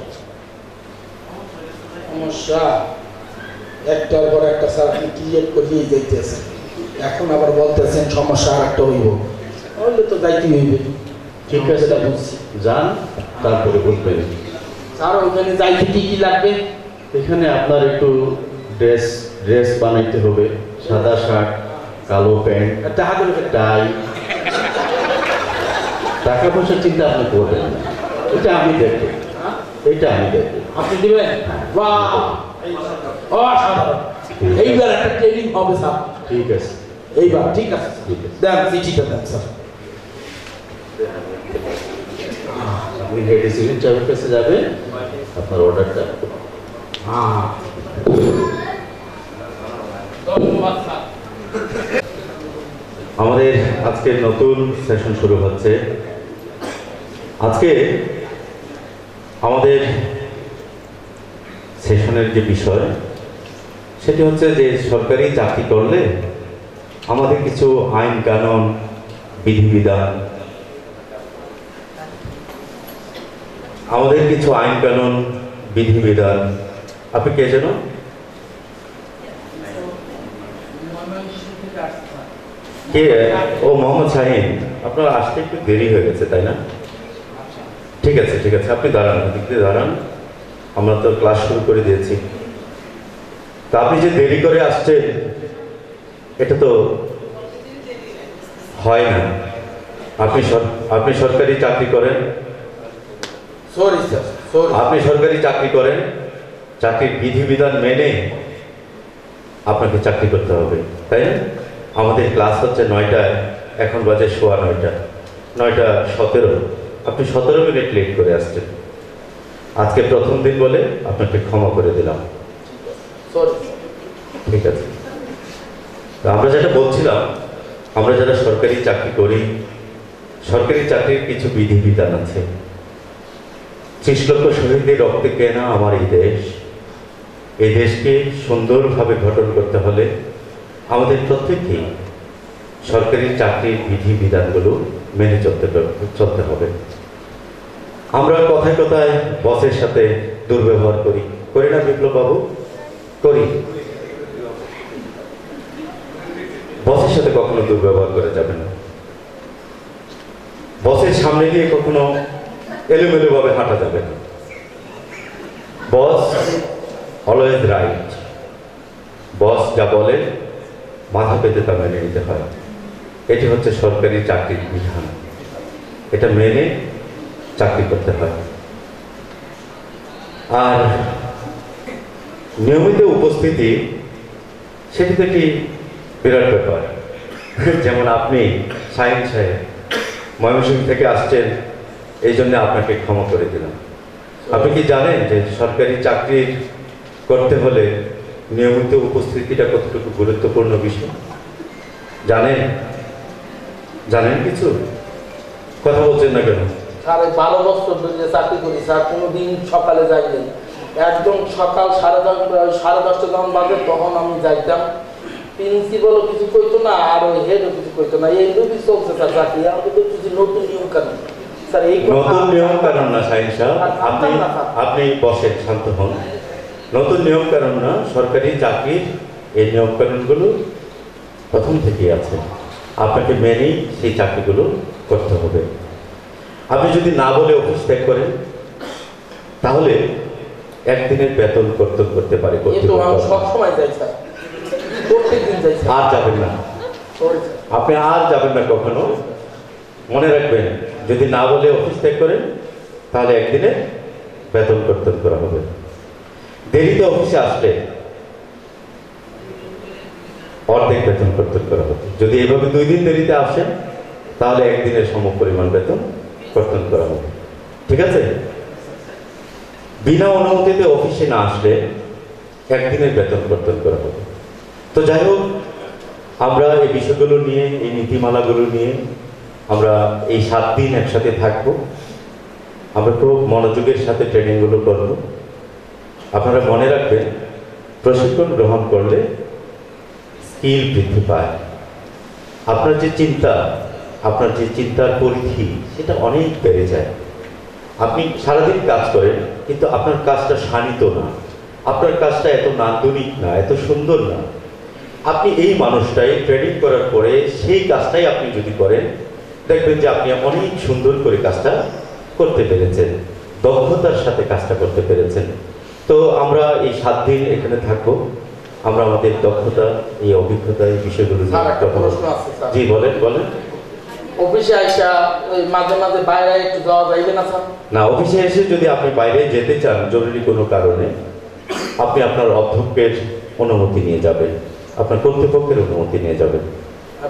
সমস্যা একটার পর একটা স্যার আপনি ক্রিয়েট করিয়ে যাইতেছেন, এখন আবার বলতেছেন সমস্যা আর একটা হইব, হইলে তো যাইতে হইবে। ঠিক আছে, বুঝছি, যান, তারপরে বুঝবেন। স্যার ওখানে যাইতে কি কি লাগবে? এখানে আপনার একটু ড্রেস বানাইতে হবে, সাদা শার্ট, কালো প্যান্ট, টাই। টাকা পয়সার চিন্তা আপনি করবেন না, এটা আমি দেখবো, এটা আমি দেখবো। আপনি দিবেন? বাহ, অসাধারণ, এইবার একটা ট্রেনিং হবে স্যার। ঠিক আছে, এইবার ঠিক আছে, দেন চিঠিটা দেন স্যার। আপনি হেড এসিডেন্ট চাবের কাছে যাবেন, আপনার অর্ডারটা। ধন্যবাদ স্যার। আমাদের আজকের নতুন সেশন শুরু হচ্ছে। আজকে আমাদের সেশনের যে বিষয়, সেটি হচ্ছে যে সরকারি চাকরি করলে আমাদের কিছু আইন কানুন বিধিবিধান আপনি কে যেন কে? ও মোহাম্মদ শাহিন, আপনার আসতে একটু দেরি হয়ে গেছে তাই না? ঠিক আছে আপনি দাঁড়ান, দিক দিয়ে দাঁড়ান, আমরা তো ক্লাস শুরু করে দিয়েছি। তা আপনি যে দেরি করে আসছেন এটা তো হয় না। আপনি সরকারি চাকরি করেন, চাকরির বিধিবিধান মেনে আপনাকে চাকরি করতে হবে, তাই না? আমাদের ক্লাস হচ্ছে 9টায়, এখন বাজে 9:15, 9:17। আপনি 17 মিনিট লেট করে আসছেন। আজকে প্রথম দিন বলে আপনাকে ক্ষমা করে দিলাম। ঠিক আছে, আমরা যেটা বলছিলাম, আমরা যারা সরকারি চাকরি করি, সরকারি চাকরির কিছু বিধিবিধান আছে। 30 লক্ষ শহীদদের রক্তে কেনা আমার এই দেশকে সুন্দরভাবে গঠন করতে হলে আমাদের প্রত্যেককেই সরকারি চাকরির বিধিবিধানগুলো মেনে চলতে হবে। আমরা কথায় কথায় বসের সাথে দুর্ব্যবহার করি না বিপ্লব বাবু? করি। বসের সাথে কখনো দুর্ব্যবহার করা যাবে না। বসের সামনে দিয়ে কখনো এলোমেলো ভাবে হাঁটা যাবে না। বস অলওয়েজ রাইট। বস যা বলে মাথা পেতে তা মেনে নিতে হয়। এটি হচ্ছে সরকারি চাকরির বিধান, এটা মেনে চাকরি করতে হয়। আর নিয়মিত উপস্থিতি, সেটি তো একটি বিরাট ব্যাপার। যেমন আপনি শাহিন সাহেব ময়মনসিংহ থেকে আসছেন, এই জন্য আপনাকে ক্ষমা করে দিলাম। আপনি কি জানেন যে সরকারি চাকরি করতে হলে নিয়মিত উপস্থিতিটা কতটুকু গুরুত্বপূর্ণ বিষয়? জানেন কিছু? কথা বলছেন না কেন? স্যার 12 বছর ধরে চাকরি করি স্যার, কোনোদিন সকালে যাইনি। একদম সকাল 10:30 যখন বাজে তখন আমি যাইতাম। প্রিন্সিপালও কিছু কইতো না, আর ওই হেডও কিছু কইতো না। এই দুটি চলছে স্যার চাকরি। আমাদের তো কিছু নতুন নিয়ম কানুন স্যার। এই নতুন নিয়ম কানুন না শাহিন সাহেব, আপনি বসেন, শান্ত হন। নতুন নিয়ম কানুন না, সরকারি চাকরির এই নিয়ম কানুনগুলো প্রথম থেকেই আছে। আপনাকে মেনেই সেই চাকরিগুলো করতে হবে। আপনি যদি না বলে অফিস ত্যাগ করেন তাহলে একদিনের বেতন কর্তন করতে পারে। আর যাবেন না, আপনি আর যাবেন না কখনো। মনে রাখবেন, যদি না বলে অফিস ত্যাগ করেন তাহলে একদিনে বেতন কর্তন করা হবে। দেরিতে অফিসে আসলে অর্ধেক বেতন কর্তন করা হবে। যদি এইভাবে 2 দিন দেরিতে আসেন তাহলে একদিনের সমপরিমাণ বেতন কর্তন করা হবে। ঠিক আছে? বিনা অনুমতিতে অফিসে না আসলে একদিনের বেতন কর্তন করা হবে। তো যাই হোক, আমরা এই বিষয়গুলো নিয়ে, এই নীতিমালাগুলো নিয়ে আমরা এই 7 দিন একসাথে থাকব। আমরা খুব মনোযোগের সাথে ট্রেনিংগুলো করব। আপনারা মনে রাখবেন, প্রশিক্ষণ গ্রহণ করলে স্কিল বৃদ্ধি পায়। আপনার যে চিন্তার পরিধি সেটা অনেক বেড়ে যায়। আপনি সারাদিন কাজ করেন কিন্তু আপনার কাজটা শানিত না, আপনার কাজটা এত নান্দনিক না, এত সুন্দর না। আপনি এই মানুষটাই ট্রেনিং করার পরে সেই কাজটাই আপনি যদি করেন, দেখবেন যে আপনি অনেক সুন্দর করে কাজটা করতে পেরেছেন, দক্ষতার সাথে কাজটা করতে পেরেছেন। তো আমরা এই 7 দিন এখানে থাকবো। আমরা আমাদের দক্ষতা, এই অভিজ্ঞতা, এই বিষয়গুলো জি বলেন। অফিসে আসা ওই মাঝে মাঝে বাইরে একটু যাওয়া যাইবে না স্যার? না, অফিসে এসে যদি আপনি বাইরে যেতে চান জরুরি কোনো কারণে, আপনি আপনার অধ্যক্ষের অনুমতি নিয়ে যাবেন, আপনার কর্তৃপক্ষের অনুমতি নিয়ে যাবেন।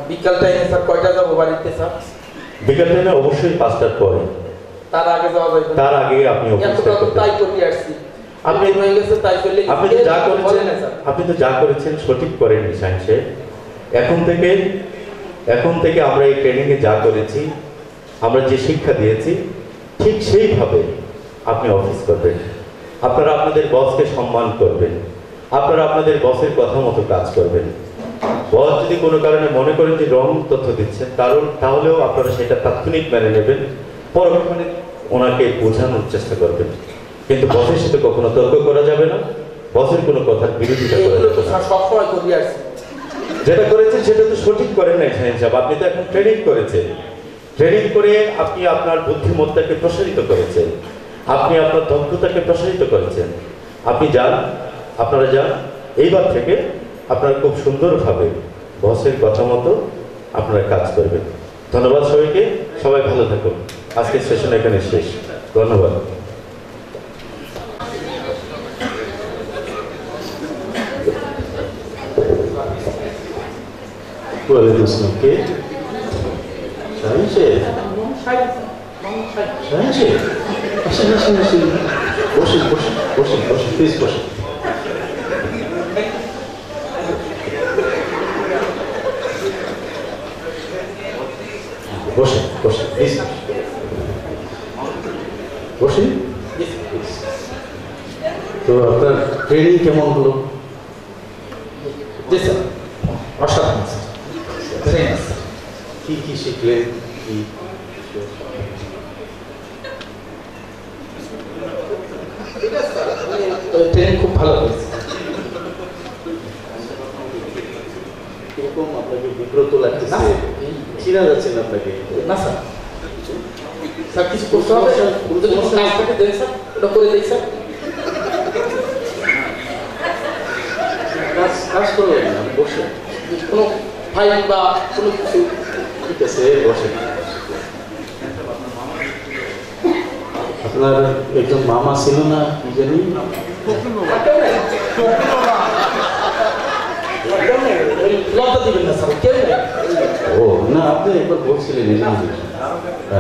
বিকাল টাইমে স্যার কয়টা যাবো বাড়িতে স্যার? বিকাল টাইমে অবশ্যই 5টার পরে। তার আগে যাওয়া যাবে? তার আগে আপনি তাই করে আসছি। আপনি তো যা করেছেন সঠিক করেননি শাহিন সাহেব। এখন থেকে আমরা এই ট্রেনিংয়ে যা করেছি, আমরা যে শিক্ষা দিয়েছি, ঠিক সেইভাবে আপনি অফিস করবেন। আপনারা আপনাদের বসকে সম্মান করবেন, আপনারা আপনাদের বসের কথা মতো কাজ করবেন। বস যদি যদি কোনো কারণে মনে করেন যে রং তথ্য দিচ্ছেন তাহলেও আপনারা সেটা তাৎক্ষণিক মেনে নেবেন, পরক্ষণে ওনাকে বোঝানোর চেষ্টা করবেন, কিন্তু বসের সাথে কখনো তর্ক করা যাবে না, বসের কোনো কথার বিরোধিতা করা যাবে না। সবসময় করি আসছি, যেটা করেছেন সেটা তো সঠিক করেন নাই শাহিন সাহেব, আপনি তো এখন ট্রেনিং করেছেন, ট্রেনিং করে আপনি আপনার বুদ্ধিমত্তাকে প্রসারিত করেছেন, আপনি আপনার দক্ষতাকে প্রসারিত করেছেন। আপনি যান, আপনারা যান, এইবার থেকে আপনারা খুব সুন্দরভাবে বসের কথা মতো আপনারা কাজ করবেন। ধন্যবাদ সবাইকে, সবাই ভালো থাকুন। আজকের সেশন এখানে শেষ, ধন্যবাদ। ওয়ালাইকুম আসসালাম। কে? শাহিন সাহেব? শাহিন সাহেব? আসেন আসেন আসেন, বসেন বসেন বসেন বসেন, প্লিজ বসেন। বসেন বসেন প্লিজ, বসেন। তো আপনার ট্রেনিং কেমন হলো? অসাধারণ কি কি শিখলেন? কি ট্রেনিং খুব ভালো হয়েছে। কিরকম আপনাকে বিব্রত লাগতেছে? চিনা যাচ্ছেন আপনাকে? না স্যার, স্যার কিছু করতে হবে, কাজটাকে দেন স্যার, ওটা করে দেই স্যার। কাজ করলেন না, বসে কোনো ফাইল বা কোনো কিছু। ঠিক আছে, বসে। আপনার একজন মামা ছিল না, কি জানি? লজ্জা দিবেন না স্যার, কেউ নেই। ও না, আপনি একবার বলছিলেন।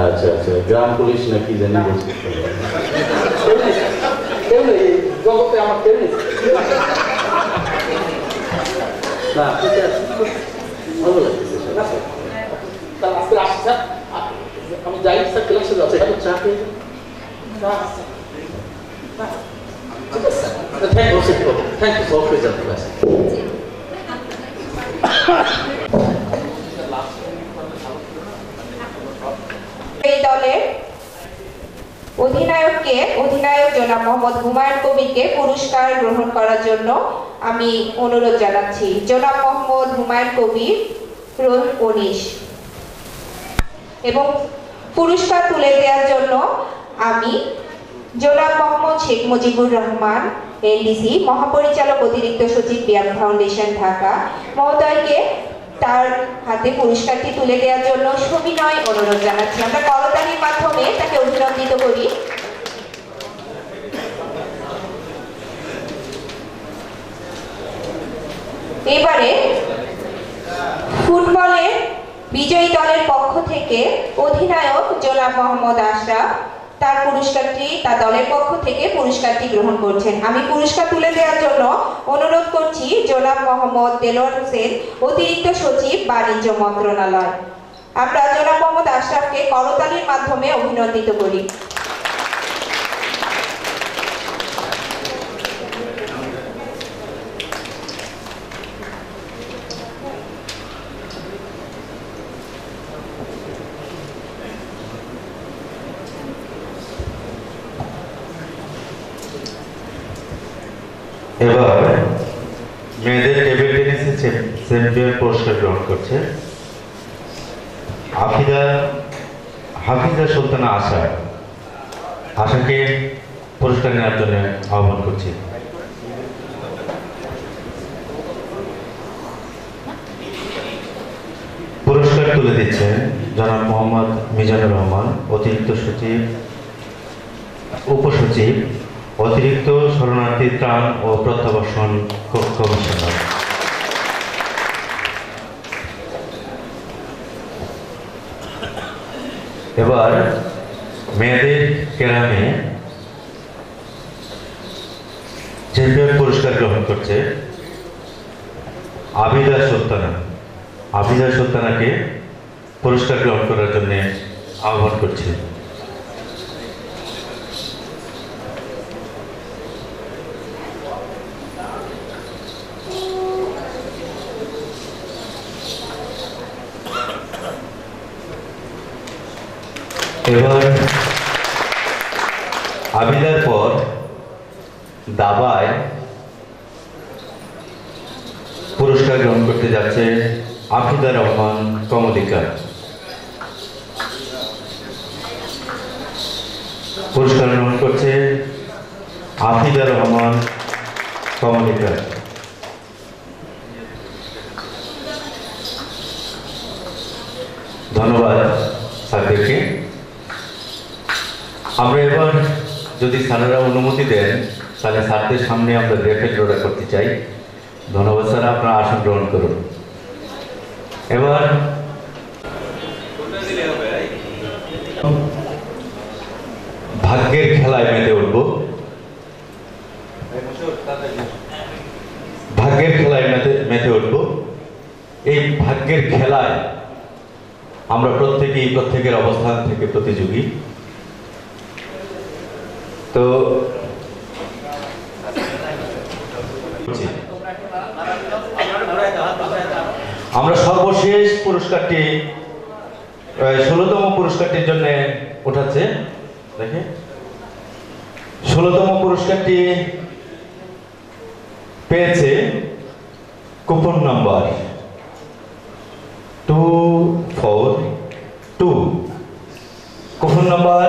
আচ্ছা আচ্ছা, গ্রাম পুলিশ না কি জানি বলছিলেন। কেউ নেই জগতে, আমার কেউ নেই। না, ভালো লাগতেছে স্যার। আজকে আসছি স্যার, আমি যাই স্যার, ক্লাসে যাচ্ছি। চা খেয়ে thank you sir, thank you okay যাতে ক্লাস। এই দলের অধিনায়ক জনাব মোহাম্মদ হুমায়ুন কবিরকে পুরস্কার গ্রহণ করার জন্য আমি অনুরোধ জানাচ্ছি। জনাব মোহাম্মদ হুমায়ুন কবির, রোল 19। এবং পুরস্কার তুলে দেওয়ার জন্য আমি জনাব মোহাম্মদ শেখ মুজিবুর রহমান, এলডিসি, মহাপরিচালক অতিরিক্ত সচিব ব্যায়াম ফাউন্ডেশন, ঢাকা মহোদয়কে তার হাতে পুরস্কারটি তুলে দেওয়ার জন্য সবিনয় অনুরোধ জানাচ্ছি। আমরা করতালির মাধ্যমে তাকে অভিনন্দিত করি। এবারে ফুটবলের বিজয়ী দলের পক্ষ থেকে অধিনায়ক জনাব মোহাম্মদ আশরাফ তার পুরস্কারটি, তার দলের পক্ষ থেকে পুরস্কারটি গ্রহণ করছেন। আমি পুরস্কার তুলে দেওয়ার জন্য অনুরোধ করছি জনাব মোহাম্মদ দেলোয়ার হোসেন, অতিরিক্ত সচিব, বাণিজ্য মন্ত্রণালয়। আমরা জনাব মোহাম্মদ আশরাফকে করতালির মাধ্যমে অভিনন্দিত করি। এবার মেয়েদের টেবিল টেনিসে চ্যাম্পিয়ন পুরস্কার গ্রহণ করছে হাফিজা সুলতানা আশাকে পুরস্কার নেওয়ার জন্য আহ্বান করছি। পুরস্কার তুলে দিচ্ছেন জনাব মোহাম্মদ মিজানুর রহমান, অতিরিক্ত সচিব, উপসচিব, অতিরিক্ত শরণার্থী ত্রাণ ও প্রত্যাবাসন কমিশনার। এবার মেয়েদের ক্যারামে চ্যাম্পিয়ন পুরস্কার গ্রহণ করছে আবিদা সুলতানাকে পুরস্কার গ্রহণ করার জন্য আহ্বান করছি। এবার আবিদার পর দাবায় পুরস্কার গ্রহণ করতে যাচ্ছে আফিদা রহমান কমলিকা। পুরস্কার গ্রহণ করছে আফিদা রহমান কমলিকা। ধন্যবাদ স্যারদেরকে। আমরা এবার যদি স্যারেরা অনুমতি দেন তাহলে স্যারদের সামনে আমরা র্যাপিড ড্রটা করতে চাই। ধন্যবাদ স্যার, আপনারা আসন গ্রহণ করুন। এবার ভাগ্যের খেলায় মেতে উঠব। ভাগ্যের খেলায় মেতে উঠব। এই ভাগ্যের খেলায় আমরা প্রত্যেকের অবস্থান থেকে প্রতিযোগী। তো আমরা সর্বশেষ পুরস্কারটি 16তম পুরস্কারটির জন্য উঠাচ্ছে। দেখে 16তম পুরস্কারটি পেয়েছে কুপন নাম্বার 242, কুপন নাম্বার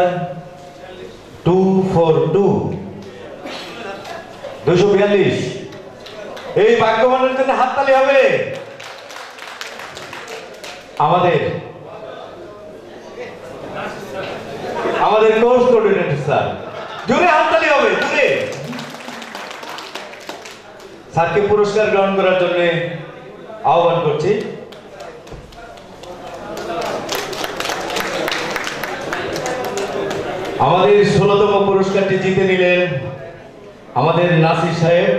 242। এই ভাগ্যবানের জন্য হাততালি হবে। আমাদের কোর্স কোঅর্ডিনেটর স্যার, জোরে হাততালি হবে, জোরে। স্যারকে পুরস্কার গ্রহণ করার জন্য আহ্বান করছি। আমাদের 16তম পুরস্কারটি জিতে নিলেন আমাদের নাসির সাহেব।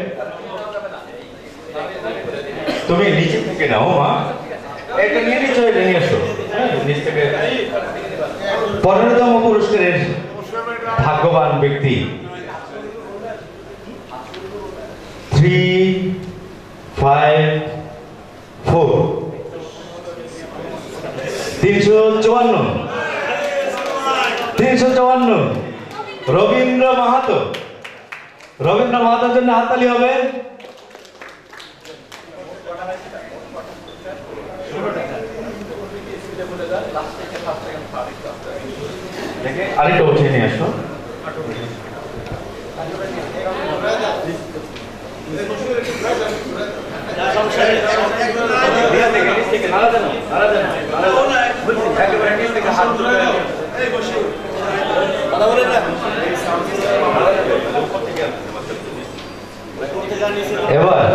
তুমি নিচে থেকে নাও মা, এটা নিয়ে নিয়ে আসো। 15তম পুরস্কারের ভাগ্যবান ব্যক্তি 354 354 রবীন্দ্র মাহাতো। রবীন্দ্র মাহাতোর জন্য হাততালি হবে। আরেকটা উঠিয়ে নিয়ে আসো। এবার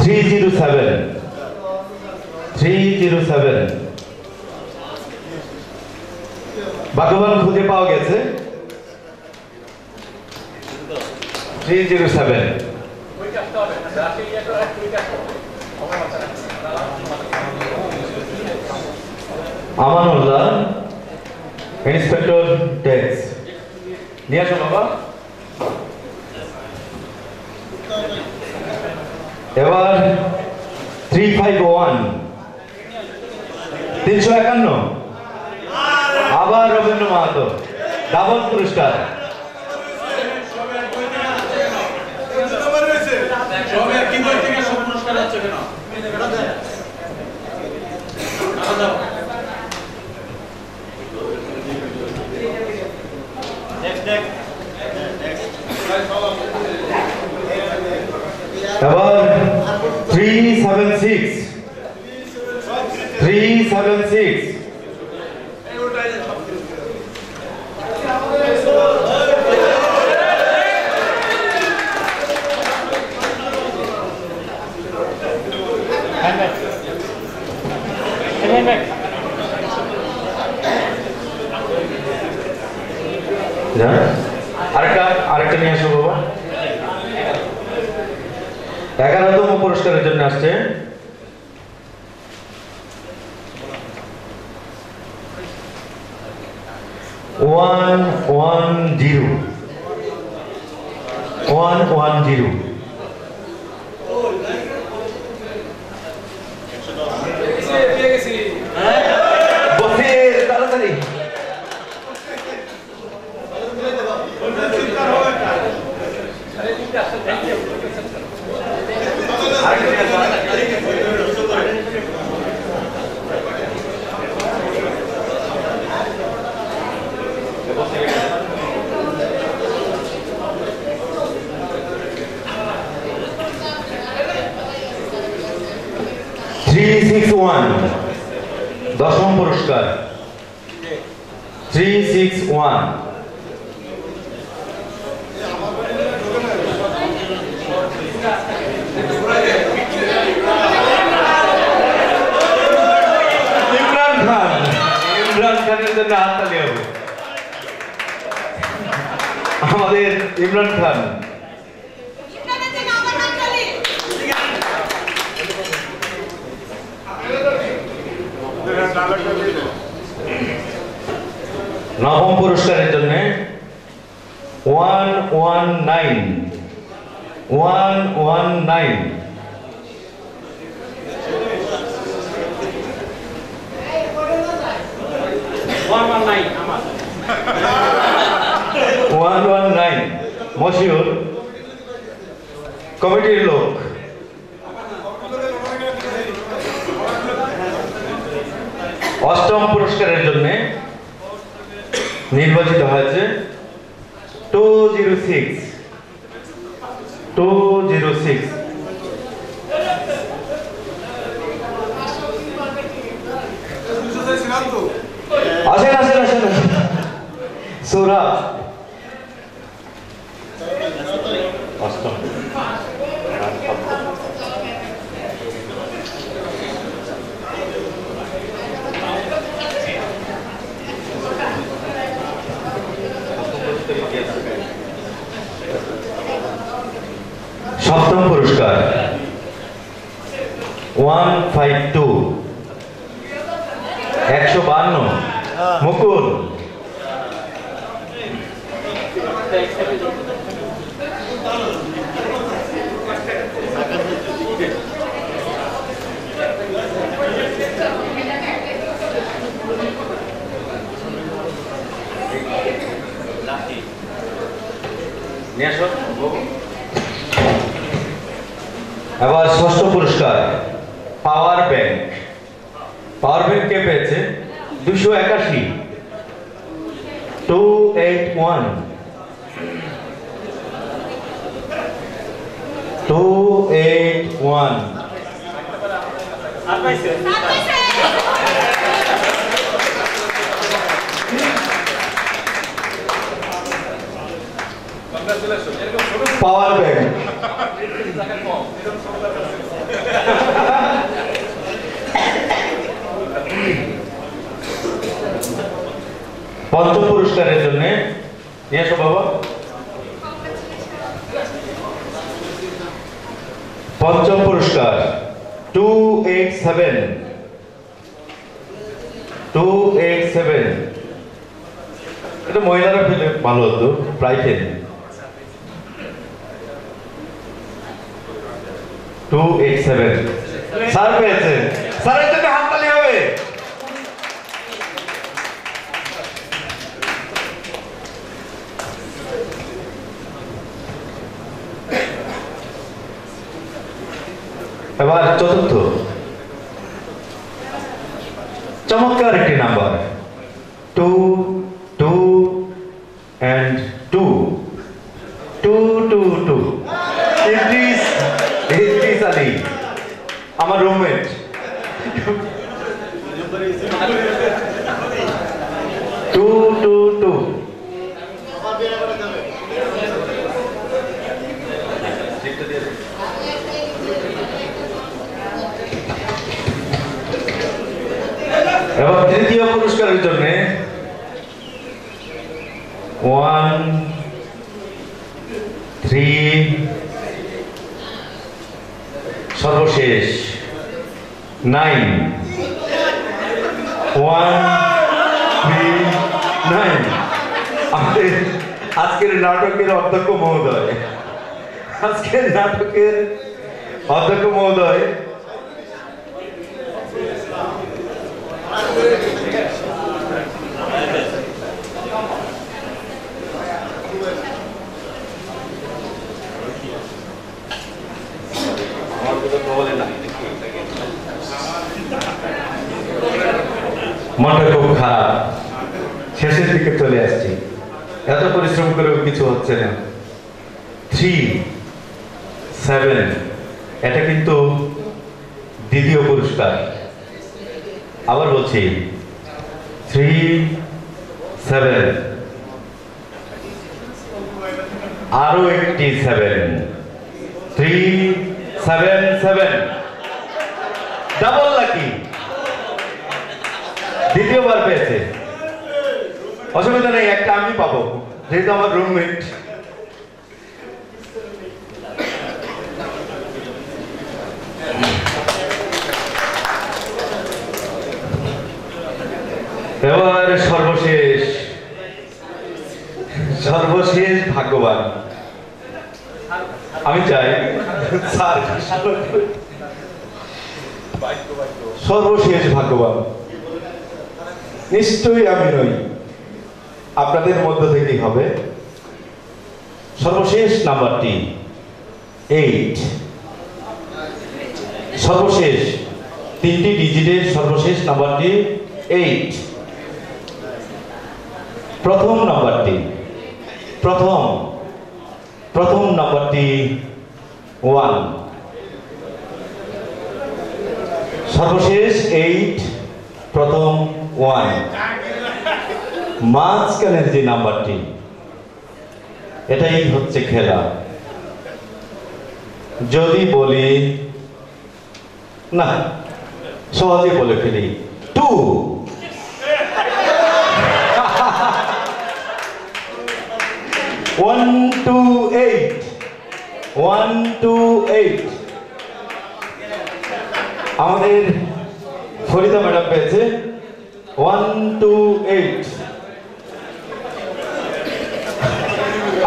307 ভাগ্যবান খুঁজে পাওয়া গেছে। 307 আমানুল্লাহ, ইন্সপেক্টর ট্যাক্স। নিয়ে আসো বাবা। এবার 351 আবার রবীন্দ্র মাহাতো, ডাবল পুরস্কার। এবার 376 আরেকটা নিয়ে আসো বাবা। 11তম পুরস্কারের জন্য আসছে 110 তাড়াতাড়ি 361 দশম পুরস্কার 361 ইমরান খানের জন্য হাততালি হবে। আমাদের ইমরান খান নবম পুরস্কারের জন্য 119 119 মশিউর কমিটির লোক। অষ্টম পুরস্কারের জন্য নির্বাচিত হয়েছে 206 আসেন সৌরভ অষ্টম সপ্তম পুরস্কার 152 152 মুকুল। এবার ষষ্ঠ পুরস্কার পাওয়ার ব্যাংক। পাওয়ার ব্যাংক কে পেয়েছে 281 281 পাওয়ার ব্যাংক। পঞ্চম পুরস্কারের জন্য নিয়ে আসো বাবা। পঞ্চম পুরস্কার 287 এটা মহিলারা পেলে ভালো হতো, প্রায় খেলে 287 স্যার পেয়েছেন। স্যারের জন্য হাততালি হবে। এবার চতুর্থ চমৎকার একটি নাম্বার 2 2 and 2 ইদ্রিস আলী আমার রুমমেট। এবার তৃতীয় পুরস্কারের জন্য 1 3 সর্বশেষ 9 1 3 9 আমাদের আজকের নাটকের অধ্যক্ষ মহোদয়। মনটা খুব খারাপ, শেষের দিকে চলে আসছি, এত পরিশ্রম করেও কিছু হচ্ছে না। 3 7 এটা কিন্তু দ্বিতীয় পুরস্কার। আবার বলছি 3 7 আরো একটি 7 3 7 7 ডাবল লাকি দ্বিতীয়বার পেয়েছে অসুবিধা নেই একটা আমি পাবো যেহেতু আমার রুমমেট এবার সর্বশেষ ভাগ্যবান আমি চাই স্যার সর্বশেষ ভাগ্যবান নিশ্চয়ই আমি নই আপনাদের মধ্য থেকেই হবে সর্বশেষ নাম্বারটি 8 সর্বশেষ 3টি ডিজিটের সর্বশেষ নাম্বারটি 8 প্রথম নাম্বারটি 1 সর্বশেষ 8 প্রথম 1 মাঝখানের যে নাম্বারটি এটাই হচ্ছে খেলা যদি বলি না সহজে বলে ফেলি 2 1 2 8 1 2 8 আমাদের ফরিদা ম্যাডাম পেয়েছে 1 2 8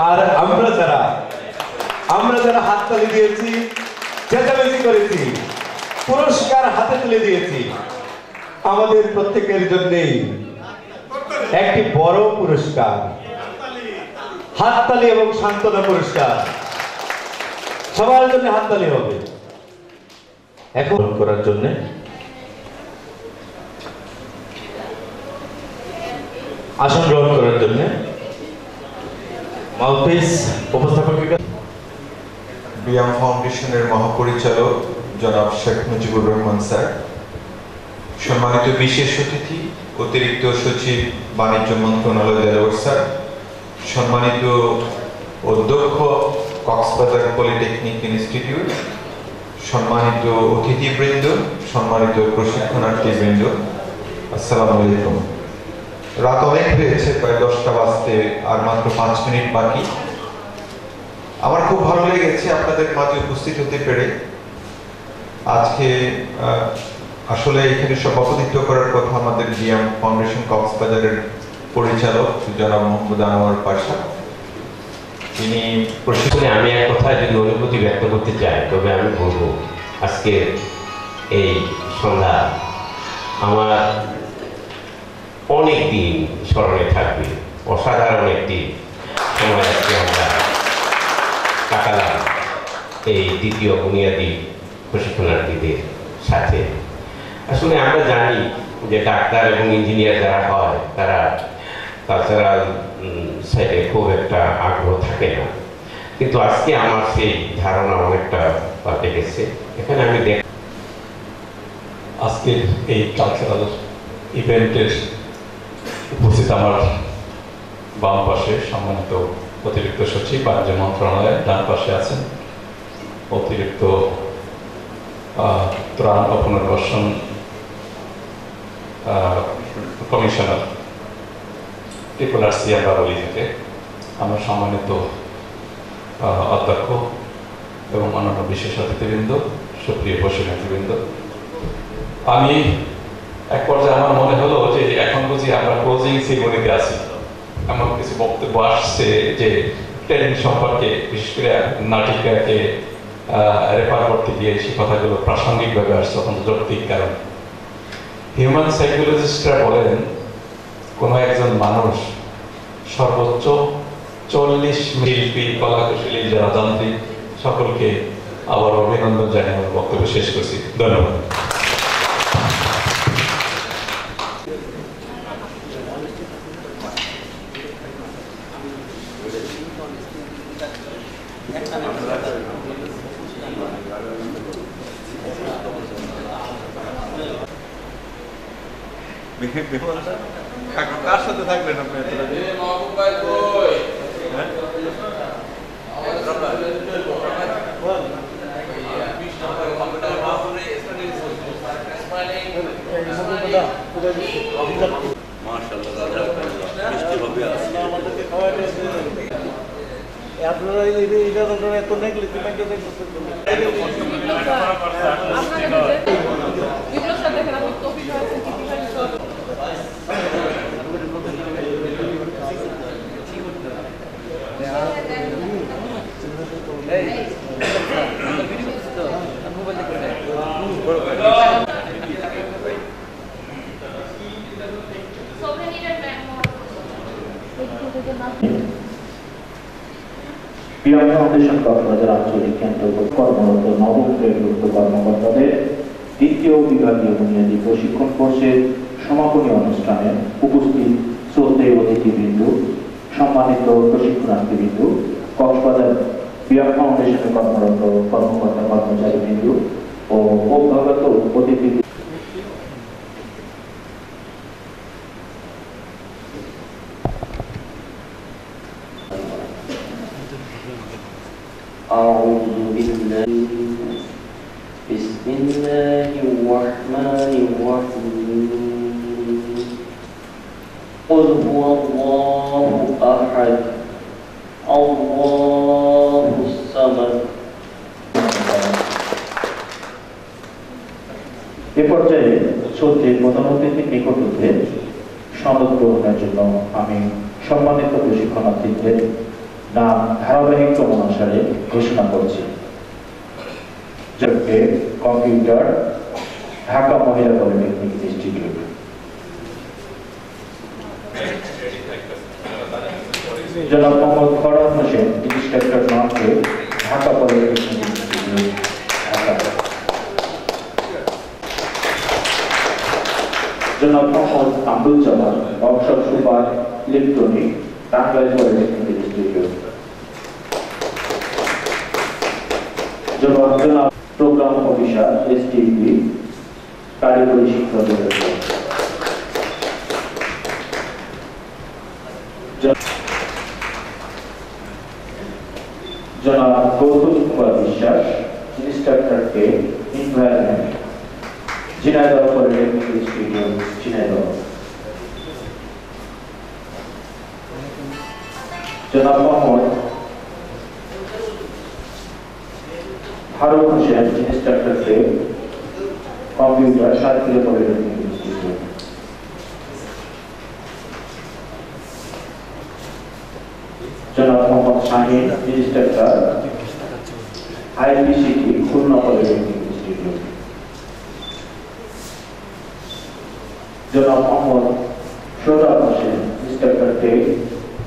আর আমরা যারা হাততালি দিয়েছি চেঁচামেচি করেছি পুরস্কার হাতে তুলে দিয়েছি আমাদের প্রত্যেকের জন্যই একটি বড় পুরস্কার হাততালি এবং সান্ত্বনা পুরস্কার সবার জন্য হাততালি হবে এখন করার জন্য আসন গ্রহণ করার জন্য মাউথপিস উপস্থাপকিকা বিয়াম ফাউন্ডেশনের মহাপরিচালক জনাব শেখ মুজিবুর রহমান স্যার, সম্মানিত বিশেষ অতিথি অতিরিক্ত সচিব বাণিজ্য মন্ত্রণালয় দেলোয়ার স্যার, সম্মানিত অধ্যক্ষ কক্সবাজার পলিটেকনিক ইনস্টিটিউট, সম্মানিত অতিথিবৃন্দ, সম্মানিত প্রশিক্ষণার্থীবৃন্দ, আসসালামু আলাইকুম। রাত অনেক হয়েছে, প্রায় 10টা বাজতে আর মাত্র 5 মিনিট বাকি। আমার খুব ভালো লেগেছে আপনাদের মাঝে উপস্থিত হতে পেরে। আজকে আসলে এখানে সভাপতিত্ব করার কথা আমাদের বিয়াম ফাউন্ডেশন কক্সবাজারের পরিচালক জনাব মোহাম্মদ আনোয়ার পাশা। তিনি প্রশিক্ষণে আমি এক কথায় যদি অনুভূতি ব্যক্ত করতে চাই, তবে আমি বলবো আজকে এই সন্ধ্যা আমার অনেক দিন স্মরণে থাকবে। অসাধারণ একটি সময় আজকে আমরা কাটালাম এই দ্বিতীয় বুনিয়াদী প্রশিক্ষণার্থীদের সাথে। আসলে আমরা জানি যে ডাক্তার এবং ইঞ্জিনিয়ার যারা হয় তারা কালচারাল সাইডে খুব একটা আগ্রহ থাকে না, কিন্তু আজকে আমার সেই ধারণা অনেকটা পাল্টে গেছে। এখানে আমি দেখ আজকের এই কালচারাল ইভেন্টের উপস্থিত আমার বাম পাশে সম্মানিত অতিরিক্ত সচিব বাণিজ্য মন্ত্রণালয়ের, ডান পাশে আছেন অতিরিক্ত ত্রাণ ও পুনর্বাসন কমিশনার TRRC বাবলি থেকে, আমার সম্মানিত অধ্যক্ষ এবং অন্যান্য বিশেষ অতিথিবৃন্দ, সুপ্রিয় প্রশিক্ষার্থীবৃন্দ। আমি এক পর্যায়ে আমার মনে হলো যে এখন বুঝি আমরা ক্লোজিং সেরিমনিতে আছি। এমন কিছু বক্তব্য আসছে যে ট্রেনিং সম্পর্কে, বিশেষ করে নাটিকাকে রেফার করতে গিয়ে সেই কথাগুলো প্রাসঙ্গিকভাবে আসছে অত্যন্ত যৌক্তিক কারণ। হিউম্যান সাইকোলজিস্টরা বলেন কোনো একজন মানুষ সর্বোচ্চ 40 শিল্পী, কলাকুশলী, যারা যান্ত্রিক, সকলকে আবার অভিনন্দন জানিয়ে আমার বক্তব্য শেষ করছি। ধন্যবাদ। কার সাথে থাকবেন আপনি? আপনারা এত নেগলেক্ট বিয়াম ফাউন্ডেশন কক্সবাজার আঞ্চলিক কেন্দ্র কর্মরত নবম গ্রেডভুক্ত কর্মকর্তাদের দ্বিতীয় বিভাগীয় বুনিয়াদী প্রশিক্ষণ কোর্সের সমাপনী অনুষ্ঠানে উপস্থিত শ্রদ্ধেয় অতিথিবৃন্দ, সম্মানিত প্রশিক্ষণার্থীবৃন্দ, কক্সবাজার বিয়াম ফাউন্ডেশনে কর্মরত কর্মকর্তা কর্মচারীবৃন্দ ও অভ্যাগত অতিথি أعوذ بالله بسم الله الرحمن الرحيم قل هو الله أحد الله الصمد এ পর্যায়ে শ্রদ্ধেয় প্রধান অতিথির নিকট হতে সনদ গ্রহণের জন্য আমি সম্মানিত প্রশিক্ষণার্থীদের নাম ধারাবাহিক ক্রমানুসারে ঘোষণা করছি। কম্পিউটার, ঢাকা মহিলা পলিটেকনিক ইনস্টিটিউট। জনাব মোহাম্মদ ফরহাদ হোসেন, ইন্সট্রাক্টর নর্থে, ঢাকা পলিটেকনিক ইনস্টিটিউট, ঢাকা। জনাব Mohammad Abduzzaman, workshop super electronic, Tangail polytechnic institute. জনাব প্রোগ্রাম অফিসার, এসটিপি, কারিগরি শিক্ষা অধিদপ্তর। জনাব গৌতম কুমার বিশ্বাস, ইন্সট্রাক্টর কে environment, Jhenaidah polytechnic institute, Jhenaidah. জনাব মোহাম্মদ ফারুক হোসেন, ইন্সট্রাক্টর কে কম্পিউটার, সাতক্ষীরা পলিটেকনিক ইনস্টিটিউট। জনাব Mohammad Shahin, instructor, IPCT, Khulna polytechnic institute. জনাব মোহাম্মদ সোহরাব হোসেন, ইন্সট্রাক্টর কে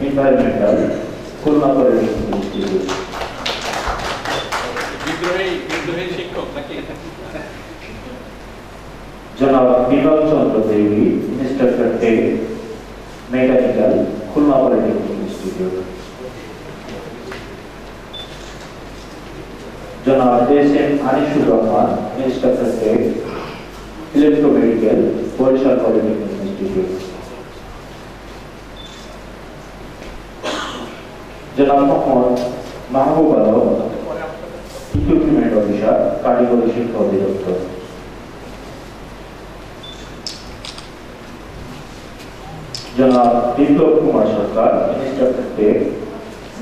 এনভায়রনমেন্টাল, খুলনা পলিটেকনিক ইনস্টিটিউট। জনাব বিমল চন্দ্র দেবী, ইন্সট্রাক্টর কে মেকানিক্যাল, খুলনা পলিটেকনিক ইনস্টিটিউট। জনাব S M Anisur Rahman, instructor কে ইলেকট্রোমেডিক্যাল, বরিশাল পলিটেকনিক ইনস্টিটিউট। জনাব মোহাম্মদ মাহবুব আলম, ইকুইপমেন্ট অফিসার, কারিগরি শিক্ষা অধিদপ্তর। জনাব Biplob Kumar Sarkar, instructor tech,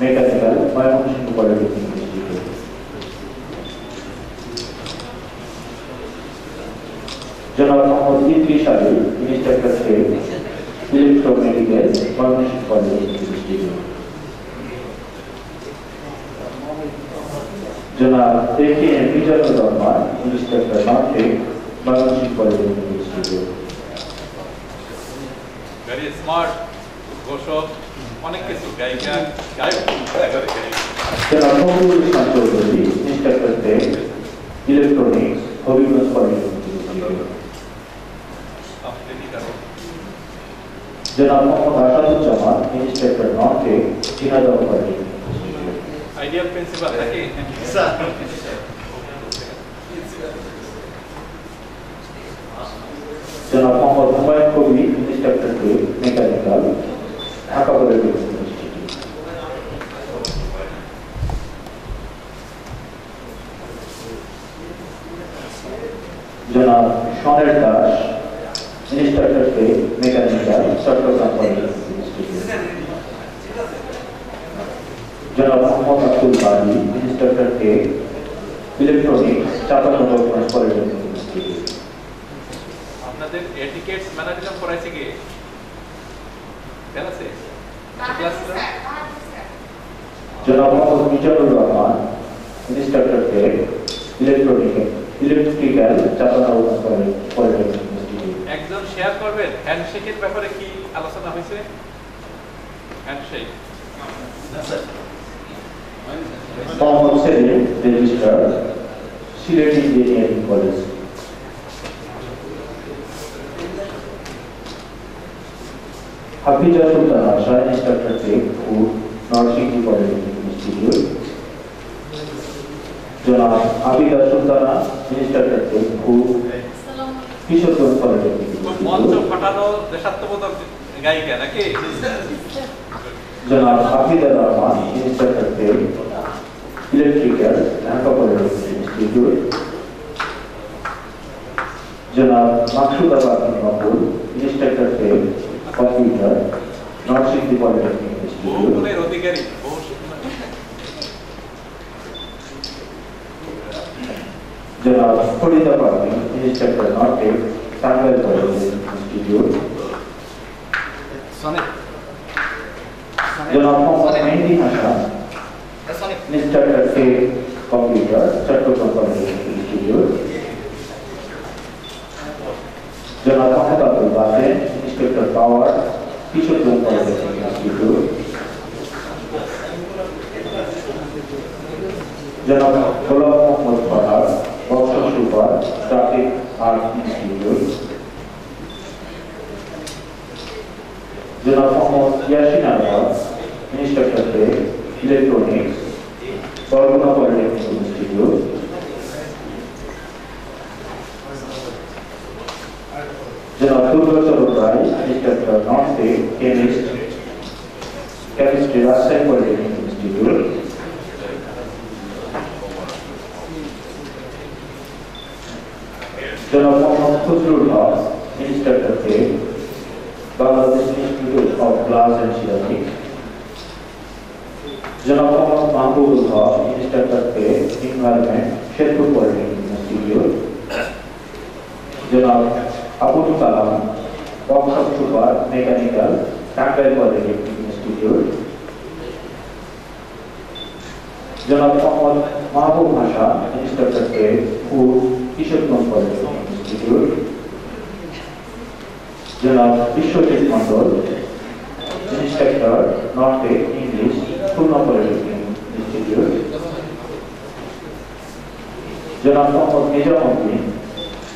mechanical, Mymensingh polytechnic institute. জনাব Mohammad Idris Ali, instructor tech, electromedical, Mymensingh polytechnic institute. জনাব A K M Mizanur Rahman, instructor নর্থে, Mymensingh polytechnic institute. Very smart, ঘোষক, অনেক কিছু, গায়িকা, গায়ক। জনাব Fakhrul Islam Chowdhury, instructor tech, electronics, Habiganj polytechnic institute. জনাব মোহাম্মদ আসাদুজ্জামান, ইন্সট্রাক্টর নর্থে, Jhenaidah polytechnic institute. Ideal principal নাকি? জনাব মোহাম্মদ হুমায়ুন কবির, চক্রে মেকানিক্যাল, ঢাকা পলিটেকনিক ইনস্টিটিউট। জনাব সনের দাস, মিনিস্টার চক্রে মেকানিক্যাল, চট্টগ্রাম পলিটেকনিক ইনস্টিটিউট। জনাব মোহাম্মদ আব্দুল বারি, মিনিস্টার চক্রে ইলেকট্রনিক্স, চাঁপাইনবাবগঞ্জ পলিটেকনিক ইনস্টিটিউট। আপনাদের এটিকেটস ম্যানেজমেন্ট পড়াইছে কি আছে ক্লাস জনাব মোহাম্মদ মিজানুর রহমান, মিনিস্টার চক্রে ইলেকট্রিক্যাল, চাঁপাইনবাবগঞ্জ পলিটেকনিক ইনস্টিটিউট। একজন শেয়ার করবেন হ্যান্ডশেকের ব্যাপারে কি আলোচনা হয়েছে? Handshake Mohammad Selim, registrar, Sylhet engineering college. Hafiza Sultana, Shah instructor tech food, Narsingdi polytechnic institute. জনাব Abida Sultana, minister tech food, Kishoreganj polytechnic মঞ্চ ইনস্টিটিউট। ফাটানো দেশাত্মবোধক গায়িকা নাকি? জনাব Hafizur Rahman, minister tech electrical, Dhaka polytechnic institute. জনাব মাকসুদা বাকিন মকুল, minister tech computer, Narsingdi polytechnic institute. বহুগুণের অধিকারী জনাব Farida Parvin, minister north Tangail polytechnic institute. জনাব Mohammad Mehedi Hasan, minister tech computer, Chattogram polytechnic institute. জনাব Mohammad Abdul Basen, minister power, Kishoreganj polytechnic institute. জনাব গোলাম মোহাম্মদ ফরহাদ, বক্সর সুপার, ট্রাফিক আর্ট ইনস্টিটিউট। জনাব Mohammad Yasin Ahmed, minister tech electronics, Barguna polytechnic institute. জনাব Durgacharan Roy, minister north chemistry, Rajshahi polytechnic institute. জনাব Mohammad Fazlul Haque, minister tech Bangladesh institute of glass and ceramic. জনাব Mohammad Mahbubul Haque, minister tech environment, Sherpur polytechnic institute. জনাব Abul Kalam, workshop super, mechanical, Tangail polytechnic institute. জনাব Mohammad Mahbub Hasan, minister tech food, Kishoreganj polytechnic institute. জনাব Biswajit Mondal, minister north English, Khulna polytechnic institute. জনাব Mohammad Nizamuddin,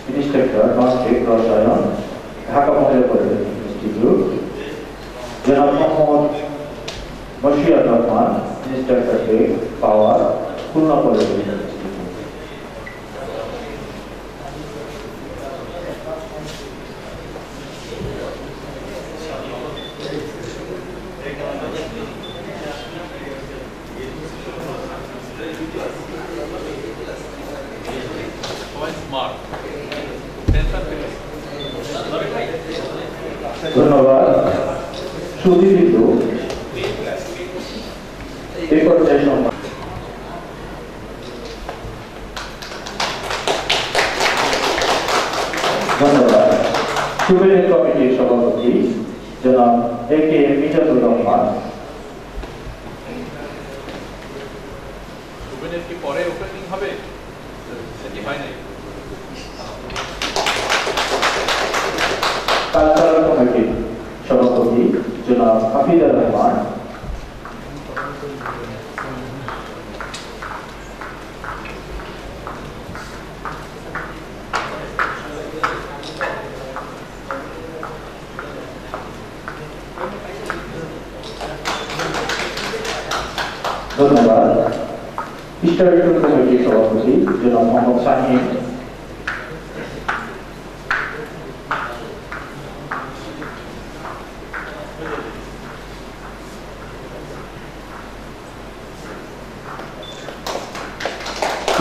minister north রসায়ন, ঢাকা মহিলা polytechnic institute. জনাব Mohammad Bashir Rahman, minister take পাওয়ার, Khulna polytechnic institute. ধন্যবাদ। সুধীবৃন্দ, এই পর্যায়ে সম্মান। ধন্যবাদ। সুবের কমিটির সভাপতি জনাব এ.কে মিজানুর রহমান। সুবেনের কি পরে ওপেনিং হবে? সেটি হয় নাই। কালচারাল কমিটির সভাপতি জনাব হাফিজুর রহমান। ধন্যবাদ। হিস্টোরিক্যাল কমিটির সভাপতি জনাব মোহাম্মদ শাহিন।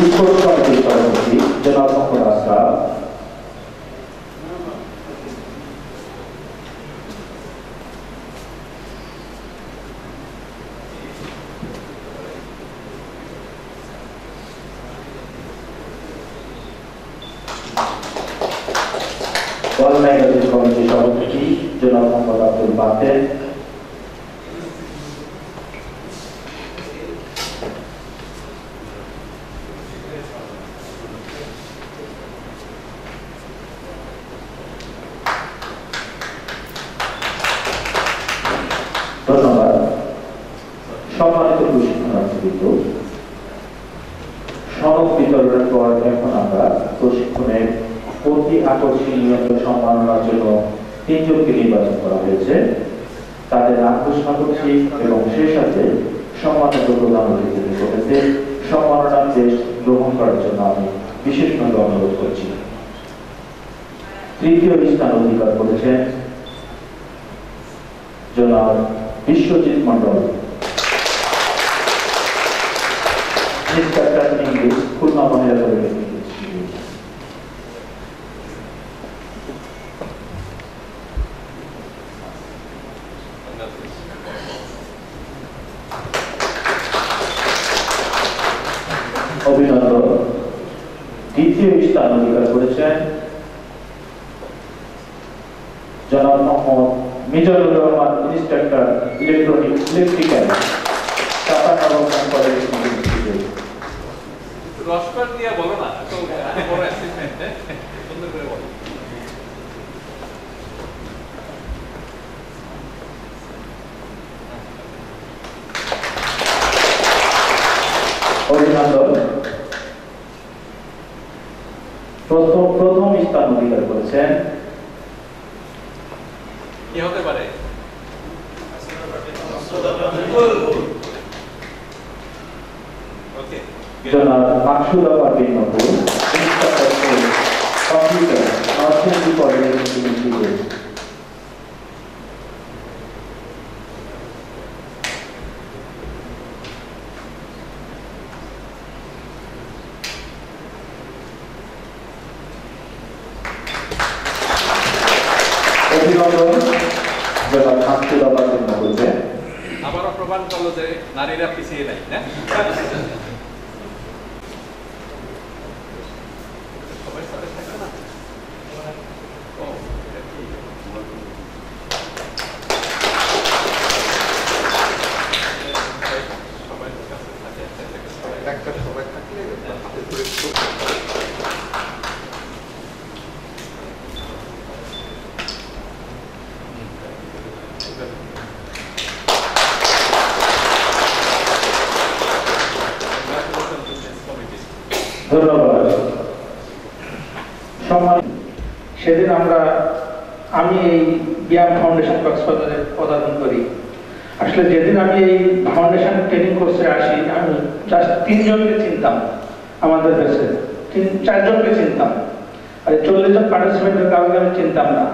উৎকর্ষ কমিটির সভাপতি জনাব মোহাম্মদ আশরাফ, ওয়াল ম্যাগাজিন কমিটির সভাপতি জনাব মোহাম্মদ আব্দুল বাতেন, ধন্যবাদ। সম্মানিত প্রশিক্ষণার্থীবৃন্দ, সনদ বিতরণের পর এখন আমরা প্রশিক্ষণের অতি আকর্ষণীয় সম্মাননার জন্য 3 জনকে নির্বাচন করা হয়েছে। তাদের নাম ঘোষণা করছি এবং সেই সাথে সম্মানিত প্রধান অতিথিদের নিকটে সম্মাননা টেস্ট গ্রহণ করার জন্য আমি বিশেষভাবে অনুরোধ করছি। তৃতীয় স্থান অধিকার করেছেন জনাব বিশ্বজিৎ মন্ডল, ইন্সট্রাক্টর ইংলিশ, খুলনা মহিলা পলিটেকনিক ইনস্টিটিউট। অভিনন্দন। দ্বিতীয় স্থান অধিকার করেছেন জনাব Mohammad Mizanur Rahman, instructor electrical, Chapanagar college institute. রসপাল দিয়ে বলো না, তো বড় অ্যাসিস্ট্যান্ট সুন্দর করে বলো। অভিনন্দন। প্রথম স্থান অধিকার করেছেন কি হতে পারে? জনাব Maksuda Parvin Nakul, instructor computer, Narsingdi polytechnic institute. অভিনন্দন জনাব মাকসুদা পারভীন নকুলকে। আবারও প্রমাণ করলো যে নারীরা পিছিয়ে নাই, না? ধন্যবাদ। সেদিন আমি এই ব্যায়াম ফাউন্ডেশন কক্সবাজারে পদার্পণ করি। আসলে যেদিন আমি এই ফাউন্ডেশন ট্রেনিং কোর্সে আসি, আমি জাস্ট 3 জনকে চিনতাম আমাদের দেশে, 4 জনকে চিনতাম, আর 40 জন পার্টিসিপেন্টের কাউকে আমি চিনতাম না।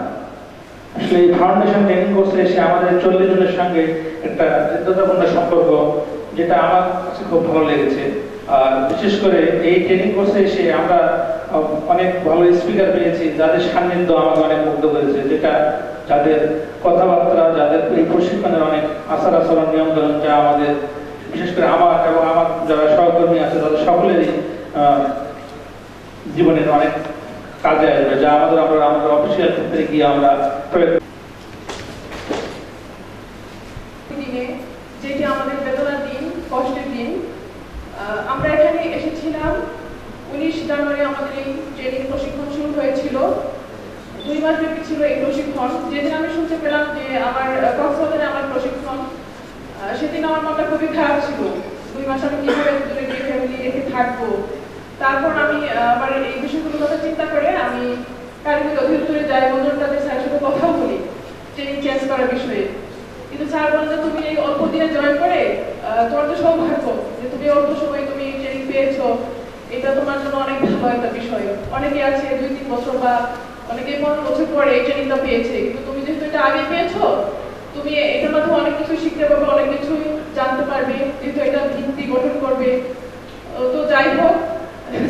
আসলে এই ফাউন্ডেশন ট্রেনিং কোর্সে এসে আমাদের 40 জনের সঙ্গে একটা হৃদ্যতাপূর্ণ সম্পর্ক, যেটা আমার কাছে খুব ভালো লেগেছে। আর বিশেষ করে এই ট্রেনিং কোর্সে এসে আমরা অনেক ভালো স্পিকার পেয়েছি, যাদের সান্নিধ্য আমাকে অনেক মুগ্ধ করেছে, যেটা যাদের কথাবার্তা, যাদের এই প্রশিক্ষণের অনেক আচার আচরণ, নিয়মকানুন, যা আমাদের বিশেষ করে আমার এবং আমার যারা সহকর্মী আছে তাদের সকলেরই জীবনের অনেক কাজে আসবে, যা আমরা অফিসিয়াল ক্ষেত্রে গিয়ে আমরা প্রয়োগ। যেটি আমাদের বেদনার দিন, কষ্টের দিন, আমরা এখানে এসেছিলাম 19 জানুয়ারি। আমাদের এই ট্রেনিং প্রশিক্ষণ শুরু হয়েছিল, 2 মাস ব্যাপী ছিল এই প্রশিক্ষণ। যেদিন আমি শুনতে পেলাম যে আমার কক্সবাজারে আমার প্রশিক্ষণ, সেদিন আমার মনটা খুবই খারাপ ছিল। 2 মাস আমি কিভাবে দূরে গিয়ে ফ্যামিলি রেখে থাকবো। তারপর আমি আমার এই বিষয়গুলোর কথা চিন্তা করে আমি কারিগরি অধিদপ্তরে যাই, তাদের স্যারের সাথে কথা বলি ট্রেনিং চেঞ্জ করার বিষয়ে। কিন্তু স্যার বলেন যে তুমি এই অল্প দিনে জয়েন করে তোমার তো সৌভাগ্য যে তুমি অল্প সময় তুমি ট্রেনিং পেয়েছো, এটা তোমার জন্য অনেক ভালো একটা বিষয়। অনেকে আছে 2-3 বছর বা অনেকে 15 বছর পরে এই ট্রেনিংটা পেয়েছে, কিন্তু তুমি যেহেতু এটা আগে পেয়েছো, তুমি এটার মাধ্যমে অনেক কিছু শিখতে পারবে, অনেক কিছু জানতে পারবে, যেহেতু এটা ভিত্তি গঠন করবে। তো যাই হোক,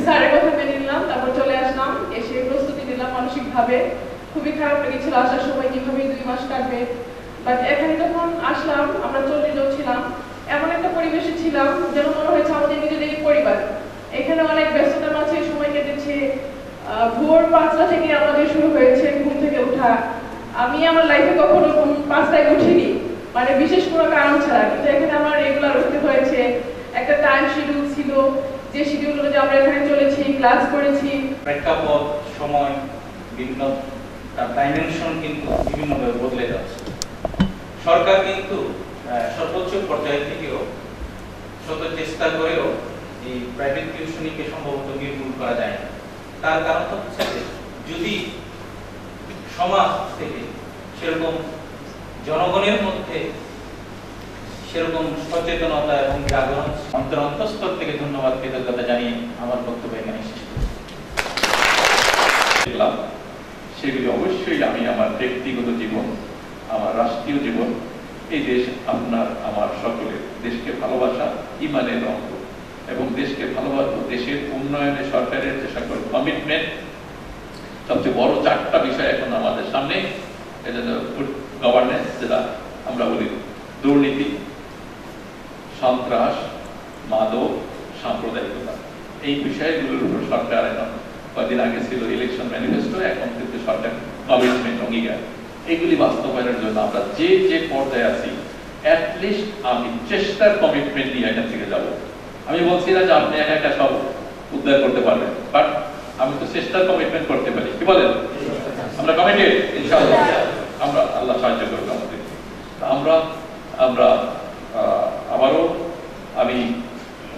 স্যারের কথা মেনে নিলাম, তারপর চলে আসলাম, এসে প্রস্তুতি নিলাম মানসিকভাবে। খুবই খারাপ লেগেছিল আসার সময় কিভাবে 2 মাস কাটবে, বাট এখানে যখন আসলাম আমরা 40 জন ছিলাম, এমন একটা পরিবেশে ছিলাম যেন মনে হয়েছে আমাদের নিজেদেরই পরিবার। এখানে অনেক ব্যস্ততার মাঝে সময় কেটেছে, ভোর 5টা থেকে আমাদের শুরু হয়েছে ঘুম থেকে ওঠা। আমি আমার লাইফে কখনো ঘুম 5টায় উঠিনি, মানে বিশেষ কোনো কারণ ছাড়া, কিন্তু এখানে আমার রেগুলার উঠতে হয়েছে। একটা টাইম শিডিউল ছিল, যে শিডিউল অনুযায়ী আমরা এখানে চলেছি, ক্লাস করেছি। প্রেক্ষাপট, সময়, বিভিন্ন ডাইমেনশন কিন্তু বিভিন্নভাবে বদলে যাচ্ছে। সরকার কিন্তু সর্বোচ্চ পর্যায় থেকেও শত চেষ্টা করেও এই প্রাইভেট টিউশনিকে সম্ভবত নির্মূল করা যায় না। তার কারণ হচ্ছে যে যদি সমাজ থেকে সেরকম জনগণের মধ্যে সেরকম সচেতনতা এবং জাগরণ অন্তরস্তর থেকে ধন্যবাদ কৃতজ্ঞতা জানিয়ে আমার বক্তব্য এখানে শেষ করলাম। সেগুলি অবশ্যই আমি আমার ব্যক্তিগত জীবন, আমার রাষ্ট্রীয় জীবন, এই দেশ আপনার আমার সকলের দেশকে ভালোবাসা ইমানের অঙ্গ এবং দেশকে ভালোবাসা, দেশের উন্নয়নে সরকারের যে সকল কমিটমেন্ট, সবচেয়ে বড় 4টা বিষয় এখন আমাদের সামনে, এটা গুড গভর্নেন্স, যেটা আমরা বলি দুর্নীতি, সন্ত্রাস, মাদক, সাম্প্রদায়িকতা। এই বিষয়গুলোর উপর সরকার এখন কদিন আগে ছিল ইলেকশন ম্যানিফেস্টো, এখন কিন্তু সরকার কমিটমেন্ট, অঙ্গীকার, এগুলি বাস্তবায়নের জন্য আমরা যে যে পর্যায়ে আছি অ্যাটলিস্ট আমি চেষ্টার কমিটমেন্ট নিয়ে এখান থেকে যাব। আমি বলছি না যে আপনি একা একা সব উদ্ধার করতে পারবেন, বাট আমি তো চেষ্টার কমিটমেন্ট করতে পারি। কি বলেন? আমরা কমিটেড ইনশাআল্লাহ, আমরা আল্লাহ সাহায্য করবে আমাদের। আমরা আমরা আবারও আমি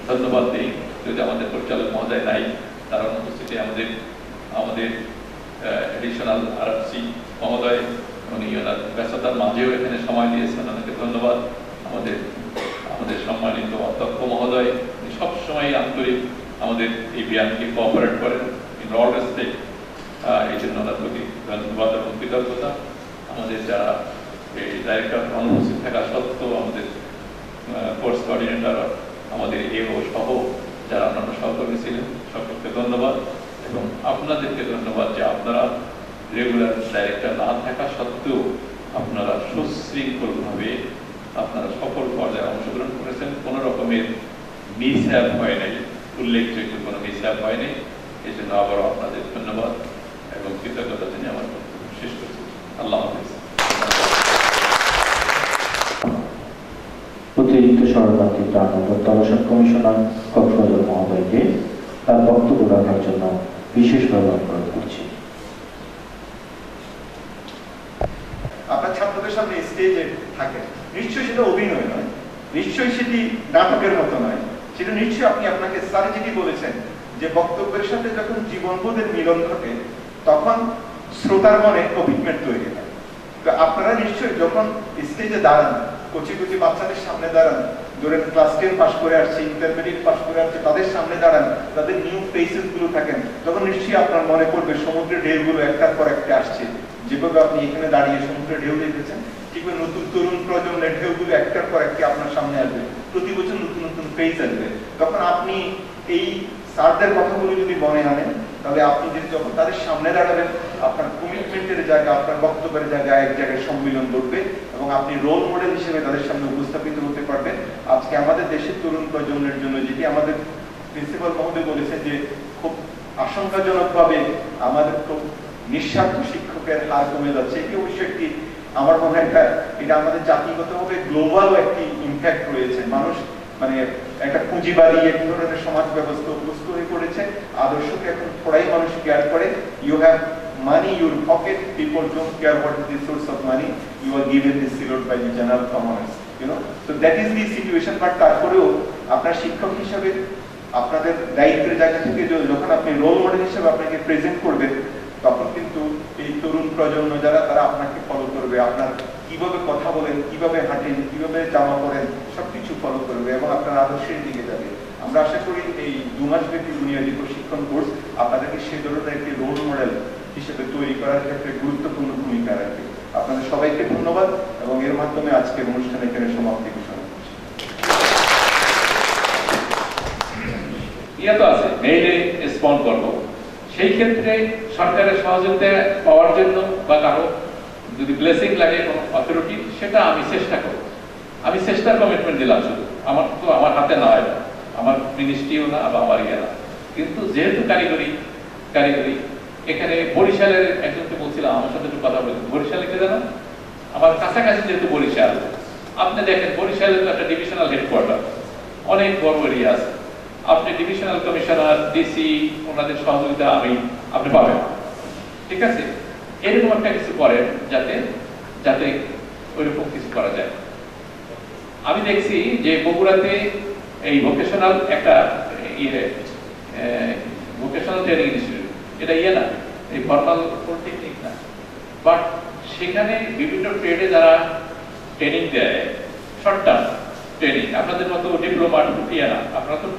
ধন্যবাদ দিই, যদি আমাদের পরিচালক মহোদয় নাই, তার অনুপস্থিতি আমাদের আমাদের এডিশনাল আরএফসি মহোদয়, উনি ওনার ব্যস্ততার মাঝেও এখানে সময় দিয়েছেন, ওনাকে ধন্যবাদ। আমাদের আমাদের সম্মানিত অধ্যক্ষ মহোদয়, উনি সবসময় আন্তরিক আমাদের এই বিয়ানকে কোঅপারেট করেন ইন অল রেসপেক্ট, এই জন্য ওনার প্রতি ধন্যবাদ এবং কৃতজ্ঞতা। আমাদের যারা এই ডাইরেক্টর অনুপস্থিত থাকা সত্ত্বেও আমাদের কোর্স কোঅর্ডিনেটর, আমাদের এও সহ যারা অন্যান্য সহকর্মী ছিলেন, সকলকে ধন্যবাদ এবং আপনাদেরকে ধন্যবাদ যে আপনারা রেগুলার ডাইরেক্টর না থাকা সত্ত্বেও আপনারা সুশৃঙ্খলভাবে আপনারা সকল পর্যায়ে অংশগ্রহণ করেছেন, কোনো রকমের মিসহ্যাপ হয় নাই, উল্লেখযোগ্য কোনো মিসহ্যাপ হয়নি। এই জন্য আবারও আপনাদের ধন্যবাদ এবং কৃতজ্ঞতা জানিয়ে আমার বক্তব্য শেষ করছি। আল্লাহ হাফেজ। অতিরিক্ত শরণার্থী ত্রাণ ও প্রত্যাবাসন কমিশনার কক্সবাজার মহোদয়কে তার বক্তব্য রাখার জন্য বিশেষভাবে অনুরোধ করছি। আপনার ছাত্রদের সামনে স্টেজে থাকেন, নিশ্চয়ই সেটা অভিনয় নয়, নিশ্চয়ই সেটি নাটকের মতো নয়, সেটা নিশ্চয়ই আপনি আপনাকে স্যার যেটি বলেছেন যে বক্তব্যের সাথে যখন জীবনবোধের মিলন ঘটে তখন শ্রোতার মনে কমিটমেন্ট তৈরি হয়। তো আপনারা নিশ্চয়ই যখন স্টেজে দাঁড়ান, কচি কচি বাচ্চাদের সামনে দাঁড়ান, ধরেন ক্লাস 10 পাস করে আসছে, ইন্টারমিডিয়েট পাস করে আসছে, তাদের সামনে দাঁড়ান, তাদের নিউ ফেসেস গুলো থাকেন, তখন নিশ্চয়ই আপনার মনে পড়বে সমুদ্রের ঢেউগুলো একটার পর একটা আসছে। যেভাবে আপনি এখানে দাঁড়িয়ে সমুদ্রের ঢেউ দেখেছেন, ঠিকভাবে নতুন তরুণ প্রজন্মের ঢেউগুলো একটার পর একটা আপনার সামনে আসবে, প্রতি বছর নতুন নতুন ফেস আসবে। তখন আপনি এই স্যারদের কথাগুলো যদি মনে আনেন, তাহলে আপনি যদি যখন তাদের সামনে দাঁড়াবেন, আপনার কমিটমেন্টের জায়গা, আপনার বক্তব্যের জায়গা এক জায়গায় সম্মিলন ঘটবে এবং আপনি রোল মডেল হিসেবে তাদের সামনে উপস্থাপিত হতে পারবেন। আজকে আমাদের দেশের তরুণ প্রজন্মের জন্য যেটি আমাদের প্রিন্সিপাল মহোদয় বলেছেন যে খুব আশঙ্কাজনকভাবে আমাদের খুব নিঃস্বার্থ শিক্ষকের হার কমে যাচ্ছে, এটি অবশ্যই একটি আমার মনে হয় এটা আমাদের জাতিগতভাবে গ্লোবালও একটি ইম্প্যাক্ট রয়েছে। মানুষ মানে একটা পুঁজিবাদী এক ধরনের সমাজ ব্যবস্থা অভ্যস্ত হয়ে পড়েছে, আদর্শকে এখন থোড়াই মানুষ কেয়ার করে। You have money your pocket, people don't care what is the source of money, you are given this sealed by the general commerce, you know. So that is the situation. But তারপরেও আপনার শিক্ষক হিসাবে আপনাদের দায়িত্বের জায়গা থেকে যখন আপনি রোল মডেল হিসেবে আপনাকে প্রেজেন্ট করবেন, তখন কিন্তু এই তরুণ প্রজন্ম যারা, তারা আপনাকে ফলো করবে, আপনার কিভাবে কথা বলেন, কিভাবে হাঁটেন, কিভাবে জামা পরেন, সবকিছু ফলো করবে এবং আপনার আদর্শের দিকে যাবে। আমরা আশা করি এই 2 মাস ব্যাপী বুনিয়াদী প্রশিক্ষণ কোর্স আপনাদেরকে সে ধরনের একটি রোল মডেল হিসেবে তৈরি করার ক্ষেত্রে গুরুত্বপূর্ণ ভূমিকা রাখবে। আপনাদের সবাইকে ধন্যবাদ এবং এর মাধ্যমে আজকের অনুষ্ঠানে এখানে সমাপ্তি ঘোষণা করছি। ইয়ে তো আছে, মেইলে রেসপন্ড করবো। সেই ক্ষেত্রে সরকারের সহযোগিতা পাওয়ার জন্য বা কারো যদি ব্লেসিং লাগে কোনো অথরিটি, সেটা আমি চেষ্টা করব। আমি চেষ্টার কমিটমেন্ট দিলাম শুধু, আমার তো আমার হাতে না হয়, আমার মিনিস্ট্রিও না বা আমার ইয়ে না। কিন্তু যেহেতু কারিগরি এখানে বরিশালের একজনকে বলছিলাম, আমার সাথে একটু কথা বলছি, বরিশালে কে জানো, আমার কাছাকাছি যেহেতু বরিশাল, আপনি দেখেন বরিশালের তো একটা ডিভিশনাল হেডকোয়ার্টার, অনেক বড় এরিয়া আছে। আপনি ডিভিশনাল কমিশনার, ডিসি, ওনাদের সহযোগিতা আপনি পাবেন, ঠিক আছে? এরকম একটা কিছু করেন যাতে যাতে ওইরকম কিছু করা যায়। আমি দেখছি যে বগুড়াতে এই ভোকেশনাল একটা ভোকেশনাল ট্রেনিং ইনস্টিটিউট, এটা ইয়ে না, এই ফর্মাল পলিটেকনিক না, বাট সেখানে বিভিন্ন ট্রেডে যারা ট্রেনিং দেয়, শর্ট টার্ম ট্রেনিং, আপনাদের মতো ডিপ্লোমা ইয়ে না, আপনারা তো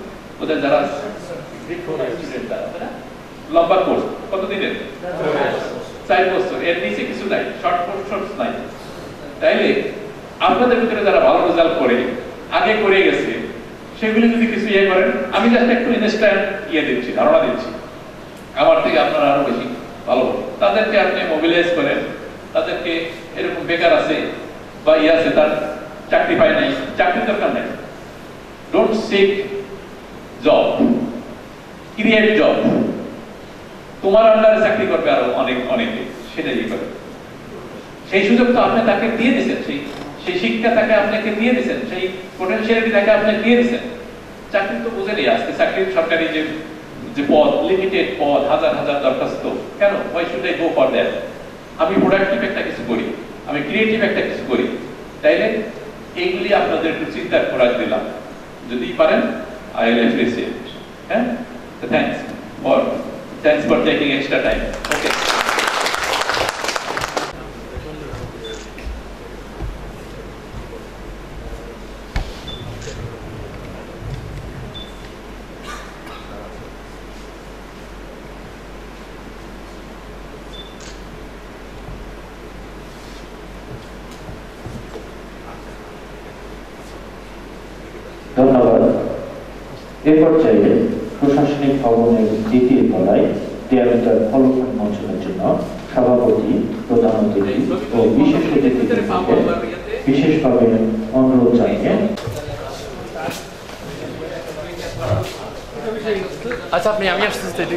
ওদের যারা স্টুডেন্ট তারা লম্বা কোর্স, কতদিনের? 4 বছর, এর নিচে কিছু নাই, শর্ট কোর্স নাই। তাইলে আপনাদের ভিতরে যারা ভালো রেজাল্ট করে, আগে করে গেছে, সেগুলি যদি কিছু ইয়ে করেন, আমি জাস্ট একটু ইনস্ট্যান্ট দিচ্ছি, ধারণা দিচ্ছি, আমার থেকে আপনারা আরো বেশি ভালো, তাদেরকে আপনি মোবিলাইজ করেন। তাদেরকে এরকম বেকার আছে বা আছে, তার চাকরি পায় নাই, চাকরির দরকার নাই, don't seek job, create job. তোমার আন্ডারে চাকরি করবে আরো অনেকে, সেটাই করবে। সেই সুযোগ তো আপনি তাকে দিয়ে দিচ্ছেন, সেই শিক্ষা তাকে আপনাকে দিয়ে দিচ্ছেন, সেই পোটেনশিয়ালিটি তাকে আপনি দিয়ে দিচ্ছেন। চাকরি তো বুঝে নেই আজকে, চাকরির সরকারি যে পদ, লিমিটেড পদ, হাজার হাজার দরখাস্ত, কেন? Why should I go for that? আমি প্রোডাক্টিভ একটা কিছু করি, আমি ক্রিয়েটিভ একটা কিছু করি। তাইলে এইগুলি আপনাদের একটু চিন্তা করার দিলাম, যদি পারেন আই উইল অ্যাপ্রিসিয়েট। হ্যাঁ, thanks for taking extra time. Okay, ধন্যবাদ। এ পর্যায়ে প্রশাসনিক ভবনের দ্বিতীয় তলায় দেয়ালটার ফলক উন্মোচনের জন্য সভাপতি, প্রধান অতিথি ও বিশেষ অতিথিদের বিশেষভাবে অনুরোধ জানিয়ে আচ্ছা, আমি আসতেছি।